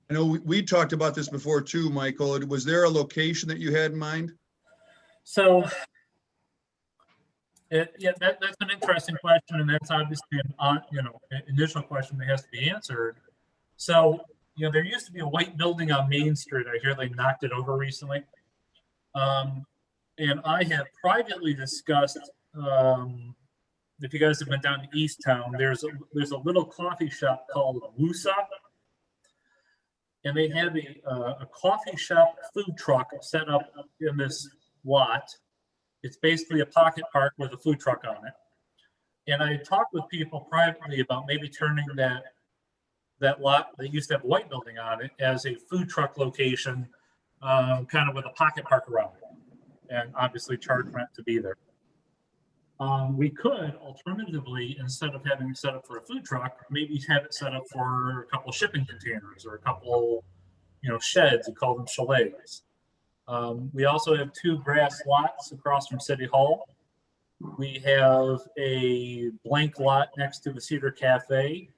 it. I know we talked about this before too, Michael. Was there a location that you had in mind? So, yeah, that's an interesting question, and that's obviously an initial question that has to be answered. So, there used to be a white building on Main Street. I hear they knocked it over recently. And I have privately discussed, if you guys have been down to East Town, there's a little coffee shop called Wusa, and they have a coffee shop food truck set up in this lot. It's basically a pocket park with a food truck on it. And I talked with people privately about maybe turning that lot that used to have a white building on it as a food truck location, kind of with a pocket park around it, and obviously charge rent to be there. We could alternatively, instead of having it set up for a food truck, maybe have it set up for a couple of shipping containers or a couple, sheds. We call them chalets. We also have 2 grass lots across from City Hall. We have a blank lot next to the Cedar Cafe.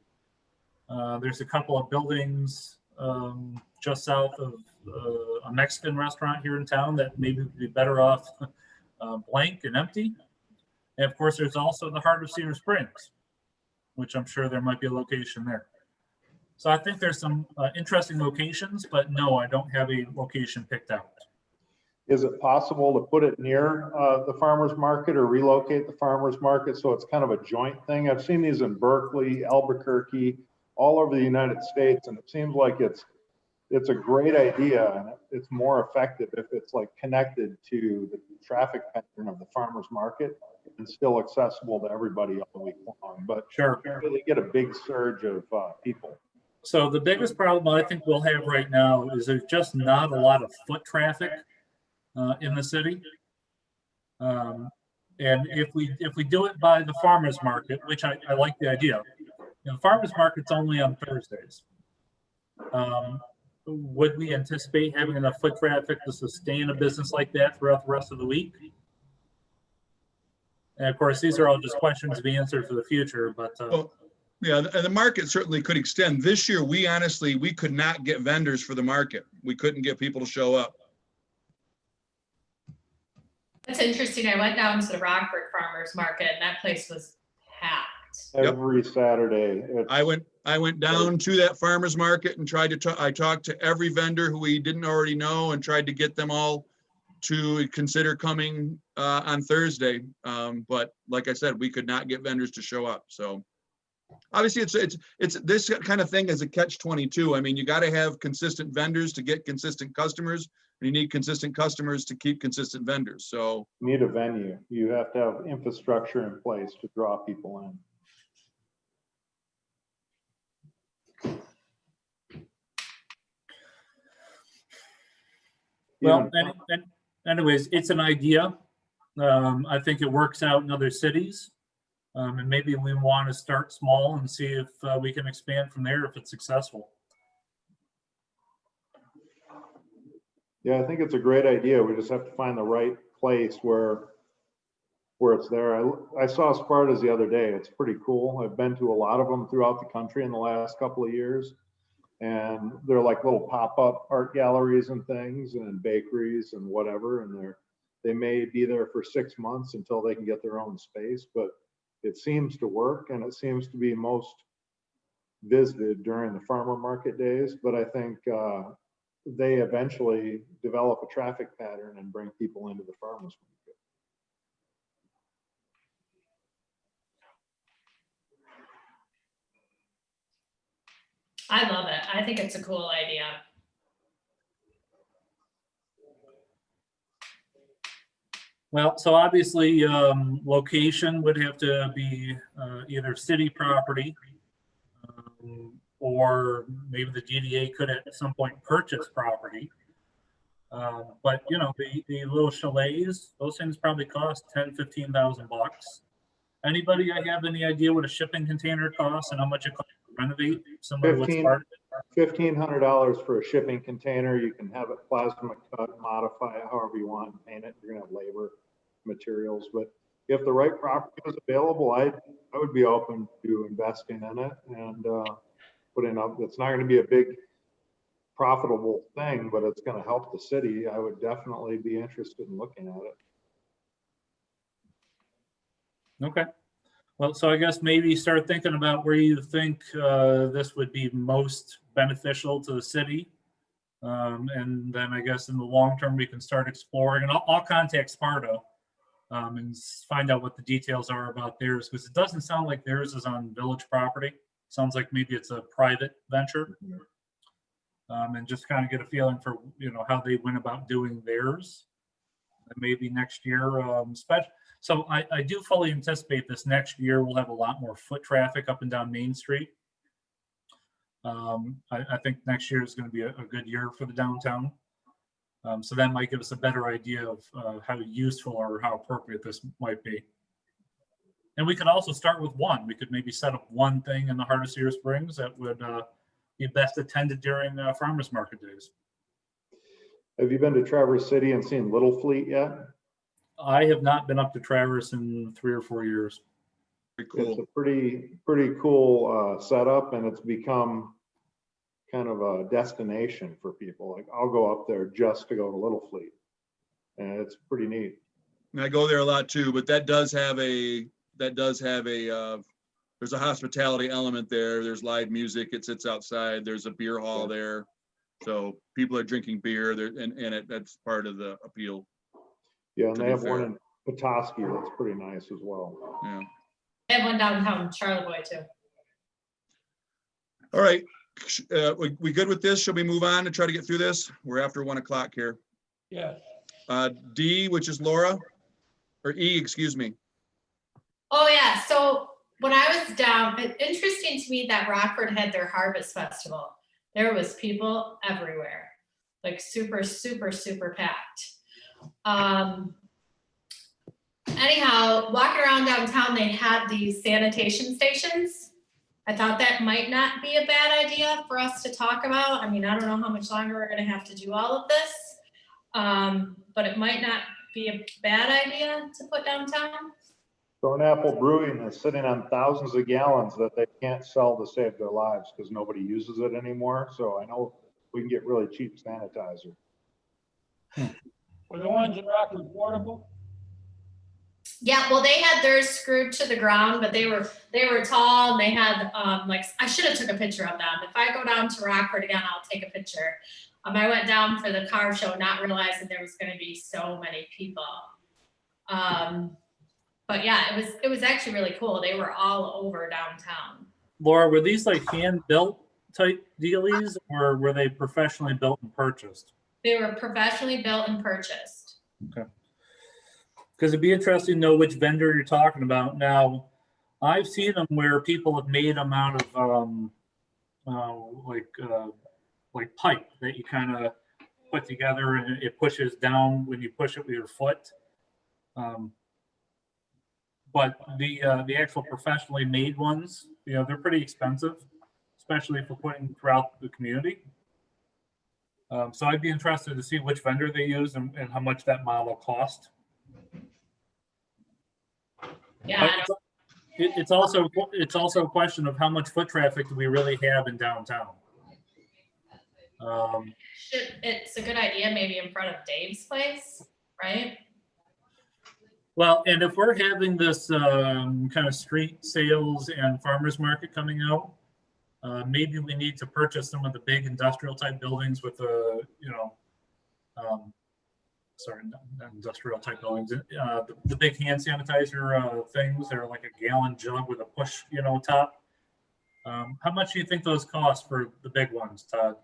There's a couple of buildings just south of a Mexican restaurant here in town that maybe would be better off blank and empty. And of course, there's also the heart of Cedar Springs, which I'm sure there might be a location there. So I think there's some interesting locations, but no, I don't have a location picked out. Is it possible to put it near the farmer's market or relocate the farmer's market so it's kind of a joint thing? I've seen these in Berkeley, Albuquerque, all over the United States, and it seems like it's a great idea, and it's more effective if it's like connected to the traffic pattern of the farmer's market and still accessible to everybody all week long. But Sure. They get a big surge of people. So the biggest problem I think we'll have right now is there's just not a lot of foot traffic in the city. And if we do it by the farmer's market, which I like the idea, farmer's market's only on Thursdays. Would we anticipate having enough foot traffic to sustain a business like that throughout the rest of the week? And of course, these are all just questions to be answered for the future, but Well, yeah, and the market certainly could extend. This year, we could not get vendors for the market. We couldn't get people to show up. That's interesting. I went down to the Rockford Farmers Market and that place was packed. Every Saturday. I went down to that farmer's market and I talked to every vendor who we didn't already know and tried to get them all to consider coming on Thursday. But like I said, we could not get vendors to show up. So obviously it's this kind of thing is a catch-22. I mean, you got to have consistent vendors to get consistent customers, and you need consistent customers to keep consistent vendors. So You need a venue. You have to have infrastructure in place to draw people in. well, anyways, it's an idea. I think it works out in other cities. And maybe we want to start small and see if we can expand from there if it's successful. Yeah, I think it's a great idea. We just have to find the right place where it's there. I saw Sparta's the other day. It's pretty cool. I've been to a lot of them throughout the country in the last couple of years. And they're like little pop-up art galleries and things and bakeries and whatever. And they may be there for 6 months until they can get their own space, but it seems to work, and it seems to be most visited during the farmer market days. But I think they eventually develop a traffic pattern and bring people into the farmers market. I love it. I think it's a cool idea. Well, so obviously, location would have to be either city property, or maybe the DDA could at some point purchase property. But the little chalets, those things probably cost $10,000-15,000 bucks. Anybody have any idea what a shipping container costs and how much it costs to renovate similar to what's part of it? $1,500 for a shipping container. You can have it plasma cut, modify it however you want, and paint it. You're gonna have labor, materials, but if the right property was available, I would be open to investing in it and putting up. It's not going to be a big profitable thing, but it's gonna help the city, I would definitely be interested in looking at it. Okay. Well, so I guess maybe start thinking about where you think this would be most beneficial to the city. And then I guess in the long term, we can start exploring, and I'll contact Sparta and find out what the details are about theirs, because it doesn't sound like theirs is on village property. Sounds like maybe it's a private venture. And just kind of get a feeling for, how they went about doing theirs. And maybe next year, so I do fully anticipate this next year we'll have a lot more foot traffic up and down Main Street. I think next year is going to be a good year for the downtown. So that might give us a better idea of how useful or how appropriate this might be. And we could also start with one. We could maybe set up one thing in the heart of Cedar Springs that would be best attended during farmers market days. Have you been to Traverse City and seen Little Fleet yet? I have not been up to Traverse in 3 or 4 years. Very cool. It's a pretty cool setup, and it's become kind of a destination for people. Like, I'll go up there just to go to Little Fleet, and it's pretty neat. And I go there a lot too, but that does have a there's a hospitality element there. There's live music. It sits outside. There's a beer hall there. So people are drinking beer there, and that's part of the appeal. Yeah, and To they be have fair. one in Petoskey that's pretty nice as well. Yeah. I have one downtown Charlevoix too. All right. We good with this? Shall we move on to try to get through this? We're after 1 o'clock here. Yes. D, which is Laura, or E, excuse me. Oh yeah, so when I was down, interesting to me that Rockford had their harvest festival. There was people everywhere, like super, super, super packed. Anyhow, walking around downtown, they had these sanitation stations. I thought that might not be a bad idea for us to talk about. I mean, I don't know how much longer we're gonna have to do all of this. But it might not be a bad idea to put downtown. Thornapple Brewing is sitting on thousands of gallons that they can't sell to save their lives because nobody uses it anymore. So I know we can get really cheap sanitizer. Were the ones in Rockford portable? Yeah, well, they had theirs screwed to the ground, but they were tall and they had like, I should have took a picture of them. If I go down to Rockford again, I'll take a picture. I went down for the car show, not realizing there was going to be so many people. But yeah, it was actually really cool. They were all over downtown. Laura, were these like hand-built type dealies, or were they professionally built and purchased? They were professionally built and purchased. Okay. Because it'd be interesting to know which vendor you're talking about. Now, I've seen them where people have made them out of like pipe that you kind of put together and it pushes down when you push it with your foot. But the actual professionally made ones, they're pretty expensive, especially for putting throughout the community. So I'd be interested to see which vendor they use and how much that model cost. Yeah, It's also a question of how much foot traffic do we really have in downtown. it's a good idea maybe in front of Dave's place, right? Well, and if we're having this kind of street sales and farmers market coming out, maybe we need to purchase some of the big industrial type buildings with sorry, not industrial type buildings, the big hand sanitizer things. They're like a gallon jug with a push, top. How much do you think those cost for the big ones, Todd?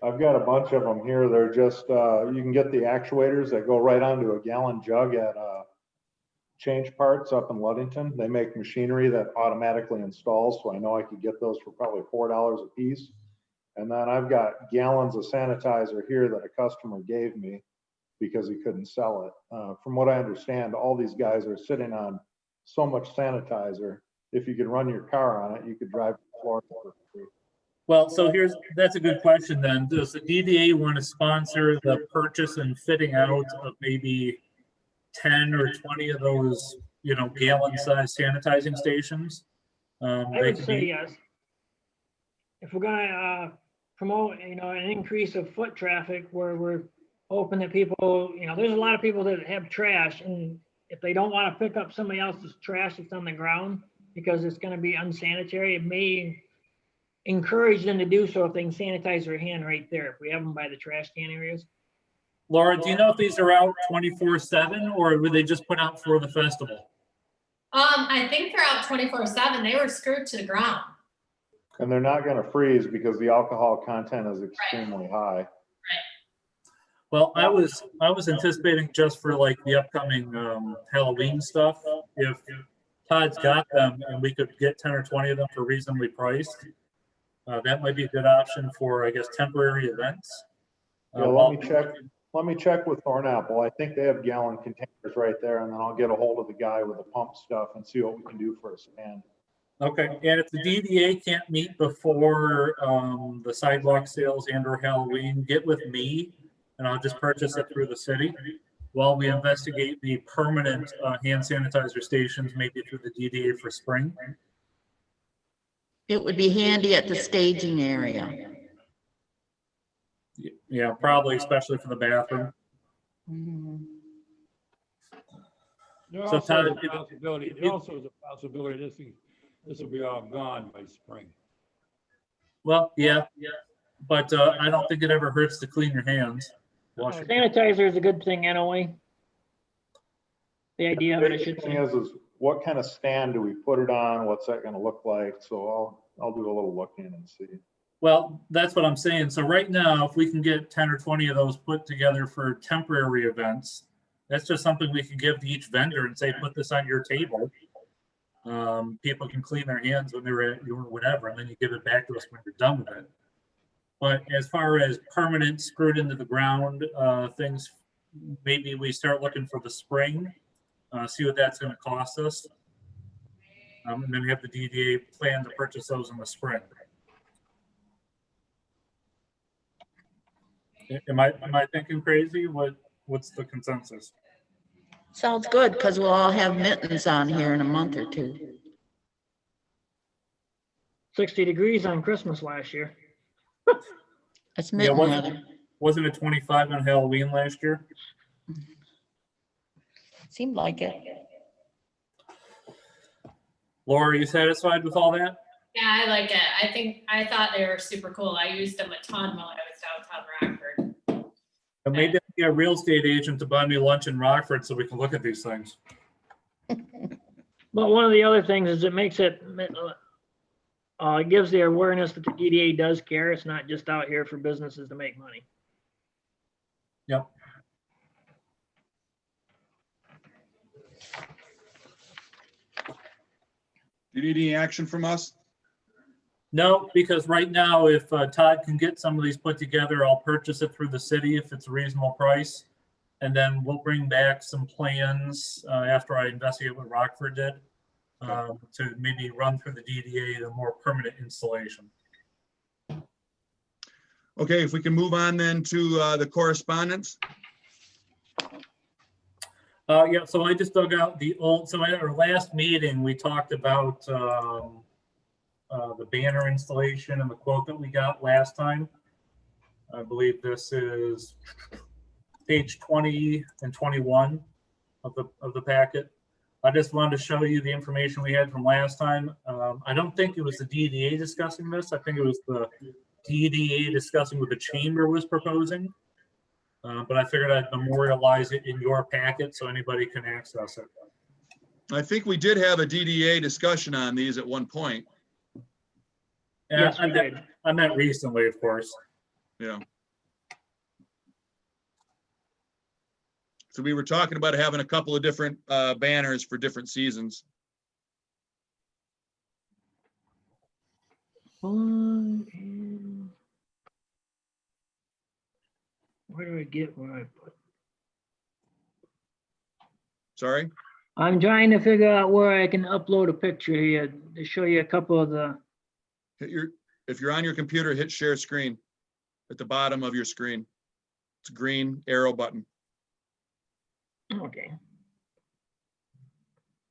I've got a bunch of them here. They're just, you can get the actuators that go right onto a gallon jug at Change Parts up in Ludington. They make machinery that automatically installs. So I know I could get those for probably $4 a piece. And then I've got gallons of sanitizer here that a customer gave me because he couldn't sell it. From what I understand, all these guys are sitting on so much sanitizer. If you could run your car on it, you could drive to Florida for free. Well, so that's a good question then. Does the DDA want to sponsor the purchase and fitting out of maybe 10 or 20 of those, gallon size sanitizing stations? I would say yes. If we're gonna promote, an increase of foot traffic where we're hoping that people, there's a lot of people that have trash, and if they don't want to pick up somebody else's trash that's on the ground because it's going to be unsanitary, it may encourage them to do so if they can sanitize their hand right there. If we have them by the trash can areas. Laura, do you know if these are out 24/7 or were they just put out for the festival? I think they're out 24/7. They were screwed to the ground. And they're not gonna freeze because the alcohol content is extremely high. Well, I was anticipating just for like the upcoming Halloween stuff, if Todd's got them and we could get 10 or 20 of them for reasonably priced, that might be a good option for, I guess, temporary events. Yeah, let me check with Thornapple. I think they have gallon containers right there, and then I'll get a hold of the guy with the pump stuff and see what we can do for a stand. Okay, and if the DDA can't meet before the sidewalk sales and or Halloween, get with me and I'll just purchase it through the city while we investigate the permanent hand sanitizer stations, maybe through the DDA for spring. It would be handy at the staging area. Yeah, probably, especially for the bathroom. Mhm. There So also is Todd, a possibility, there also is a possibility this will be all gone by spring. Well, yeah, but I don't think it ever hurts to clean your hands. Wash your Sanitizer is a good thing anyway. The idea of it, I should Thing say. is what kind of stand do we put it on? What's that gonna look like? So I'll do a little looking and see. Well, that's what I'm saying. So right now, if we can get 10 or 20 of those put together for temporary events, that's just something we can give to each vendor and say, put this on your table. People can clean their hands when they're at your whatever, and then you give it back to us when you're done with it. But as far as permanent screwed into the ground things, maybe we start looking for the spring, see what that's going to cost us. And then have the DDA plan to purchase those in the spring. Am I thinking crazy? What's the consensus? Sounds good, because we'll all have mittens on here in a month or two. 60 degrees on Christmas last year. It's Yeah, mitten weather. wasn't it 25 on Halloween last year? Seemed like it. Laura, are you satisfied with all that? Yeah, I like it. I thought they were super cool. I used them a ton while I was downtown Rockford. And maybe I'll get a real estate agent to buy me lunch in Rockford so we can look at these things. But one of the other things is it makes it, it gives the awareness that the DDA does care. It's not just out here for businesses to make money. Yep. Do you need any action from us? No, because right now, if Todd can get some of these put together, I'll purchase it through the city if it's a reasonable price. And then we'll bring back some plans after I investigate what Rockford did to maybe run through the DDA a more permanent installation. Okay, if we can move on then to the correspondence. Yeah, so I just dug out the old, so at our last meeting, we talked about the banner installation and the quote that we got last time. I believe this is page 20 and 21 of the packet. I just wanted to show you the information we had from last time. I don't think it was the DDA discussing this. I think it was the DDA discussing what the chamber was proposing. But I figured I'd memorialize it in your packet so anybody can access it. I think we did have a DDA discussion on these at one point. Yeah, Yes, we did. I meant recently, of course. Yeah. So we were talking about having a couple of different banners for different seasons. Where do I get what I put? Sorry? I'm trying to figure out where I can upload a picture here to show you a couple of the, If you're on your computer, hit share screen at the bottom of your screen. It's a green arrow button. okay.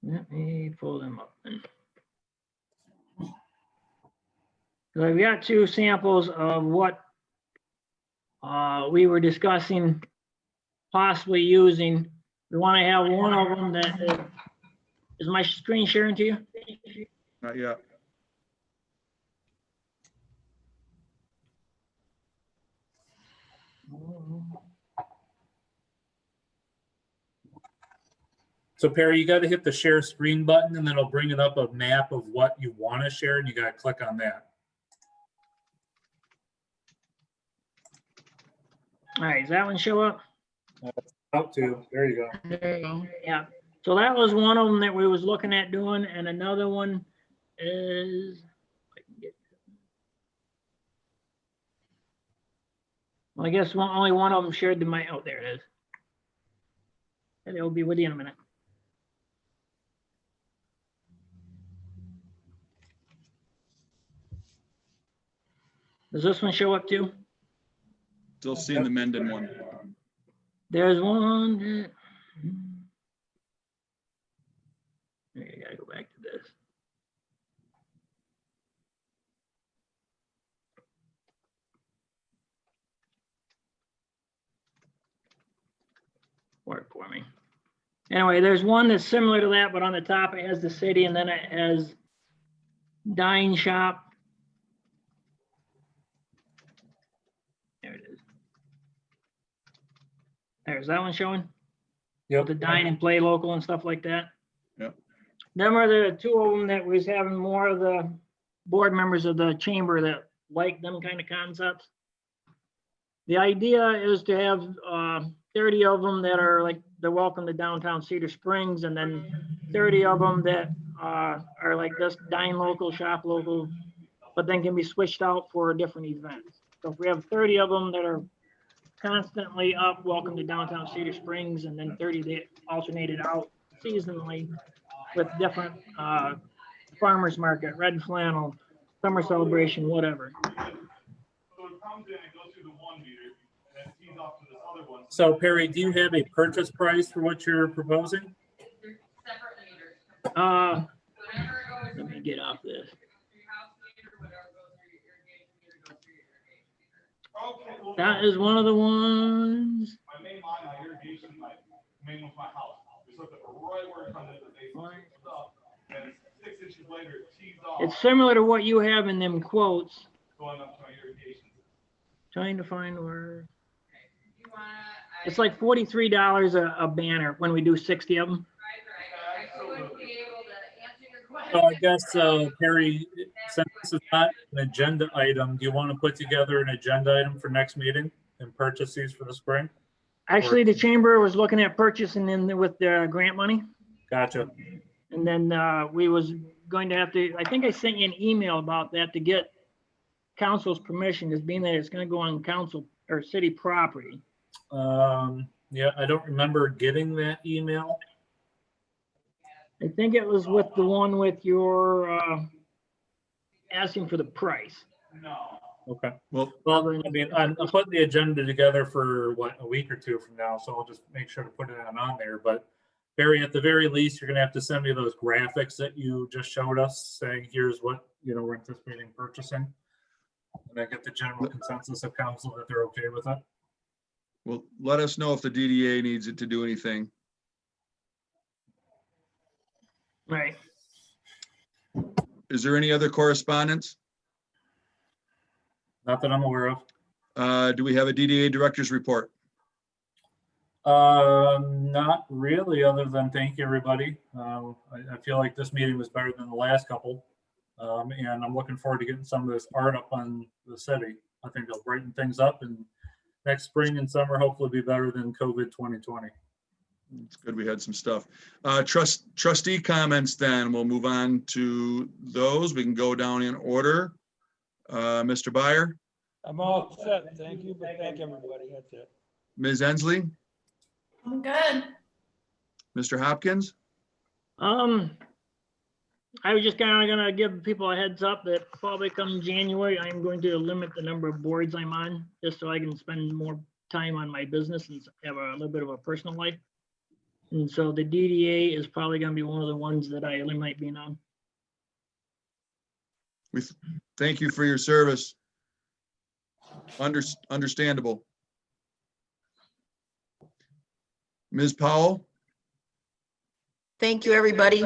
Let me pull them up then. So I've got two samples of what we were discussing possibly using. We want to have one of them that is my screen sharing to you? Not yet. So Perry, you got to hit the share screen button and then it'll bring it up a map of what you want to share and you got to click on that. All right, does that one show up? Up to, there you go. There you go. Yeah. So that was one of them that we was looking at doing, and another one is, well, I guess only one of them shared the mic. Oh, there it is. And it'll be with you in a minute. Does this one show up too? Still seeing the Mendon one. There's one. I gotta go back to this. Work for me. Anyway, there's one that's similar to that, but on the top it has the city, and then it has dine shop. There it is. There's that one showing. Yep. The dine and play local and stuff like that. Yep. Them are the two of them that was having more of the board members of the chamber that like them kind of concepts. The idea is to have 30 of them that are like the welcome to downtown Cedar Springs, and then 30 of them that are like this dine local, shop local, but then can be switched out for different events. So if we have 30 of them that are constantly up, welcome to downtown Cedar Springs, and then 30 that alternated out seasonally with different farmers market, red flannel, summer celebration, whatever. So Perry, do you have a purchase price for what you're proposing? Let me get off this. That is one of the ones. My main line, my irrigation, my main one's my house. Just look at right where it comes in, the base up, and 6 inches later, it tees off. It's similar to what you have in them quotes. Going up to my irrigation. Trying to find where. It's like $43 a banner when we do 60 of them. So I guess, Perry, since this is not an agenda item, do you want to put together an agenda item for next meeting and purchase these for the spring? Actually, the chamber was looking at purchasing in with the grant money. Gotcha. And then we was going to have to, I think I sent you an email about that to get council's permission, as being that it's going to go on council or city property. Yeah, I don't remember getting that email. I think it was with the one with your asking for the price. No. Okay. Well, Well, I mean, I'm putting the agenda together for what, a week or two from now, so I'll just make sure to put it on there. But Barry, at the very least, you're gonna have to send me those graphics that you just showed us, saying here's what, we're anticipating purchasing. And then get the general consensus of council that they're okay with it. well, let us know if the DDA needs it to do anything. Right. Is there any other correspondence? Not that I'm aware of. Do we have a DDA director's report? Not really, other than thank you, everybody. I feel like this meeting was better than the last couple. And I'm looking forward to getting some of this art up on the city. I think it'll brighten things up, and next spring and summer hopefully be better than COVID 2020. It's good we had some stuff. Trustee comments then. We'll move on to those. We can go down in order. Mr. Byer, I'm all set, thank you, but thank everybody, that's it. Ms. Ensley, I'm good. Mr. Hopkins, I was just kind of gonna give people a heads up that probably come January, I'm going to limit the number of boards I'm on, just so I can spend more time on my business and have a little bit of a personal life. And so the DDA is probably gonna be one of the ones that I limit being on. We thank you for your service. Understandable. Ms. Powell? Thank you, everybody.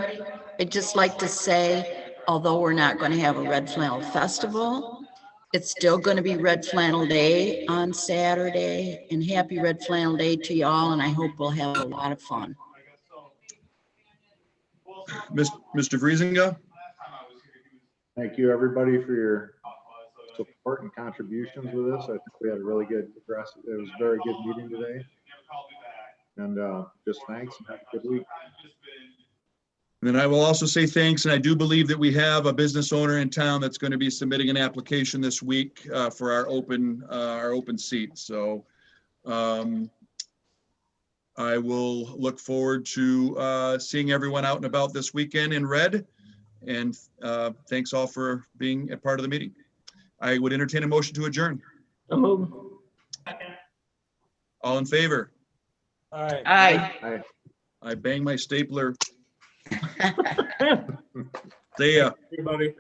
I'd just like to say, although we're not going to have a Red Flannel Festival, it's still going to be Red Flannel Day on Saturday, and happy Red Flannel Day to y'all, and I hope we'll have a lot of fun. Mr. Vriesinga? Thank you, everybody, for your support and contributions with this. I think we had a really good progress. It was a very good meeting today. And just thanks and have a good week. And then I will also say thanks, and I do believe that we have a business owner in town that's going to be submitting an application this week for our open seat. So I will look forward to seeing everyone out and about this weekend in red. And thanks all for being a part of the meeting. I would entertain a motion to adjourn. So move. All in favor? All right. Aye. I bang my stapler. See ya. Everybody.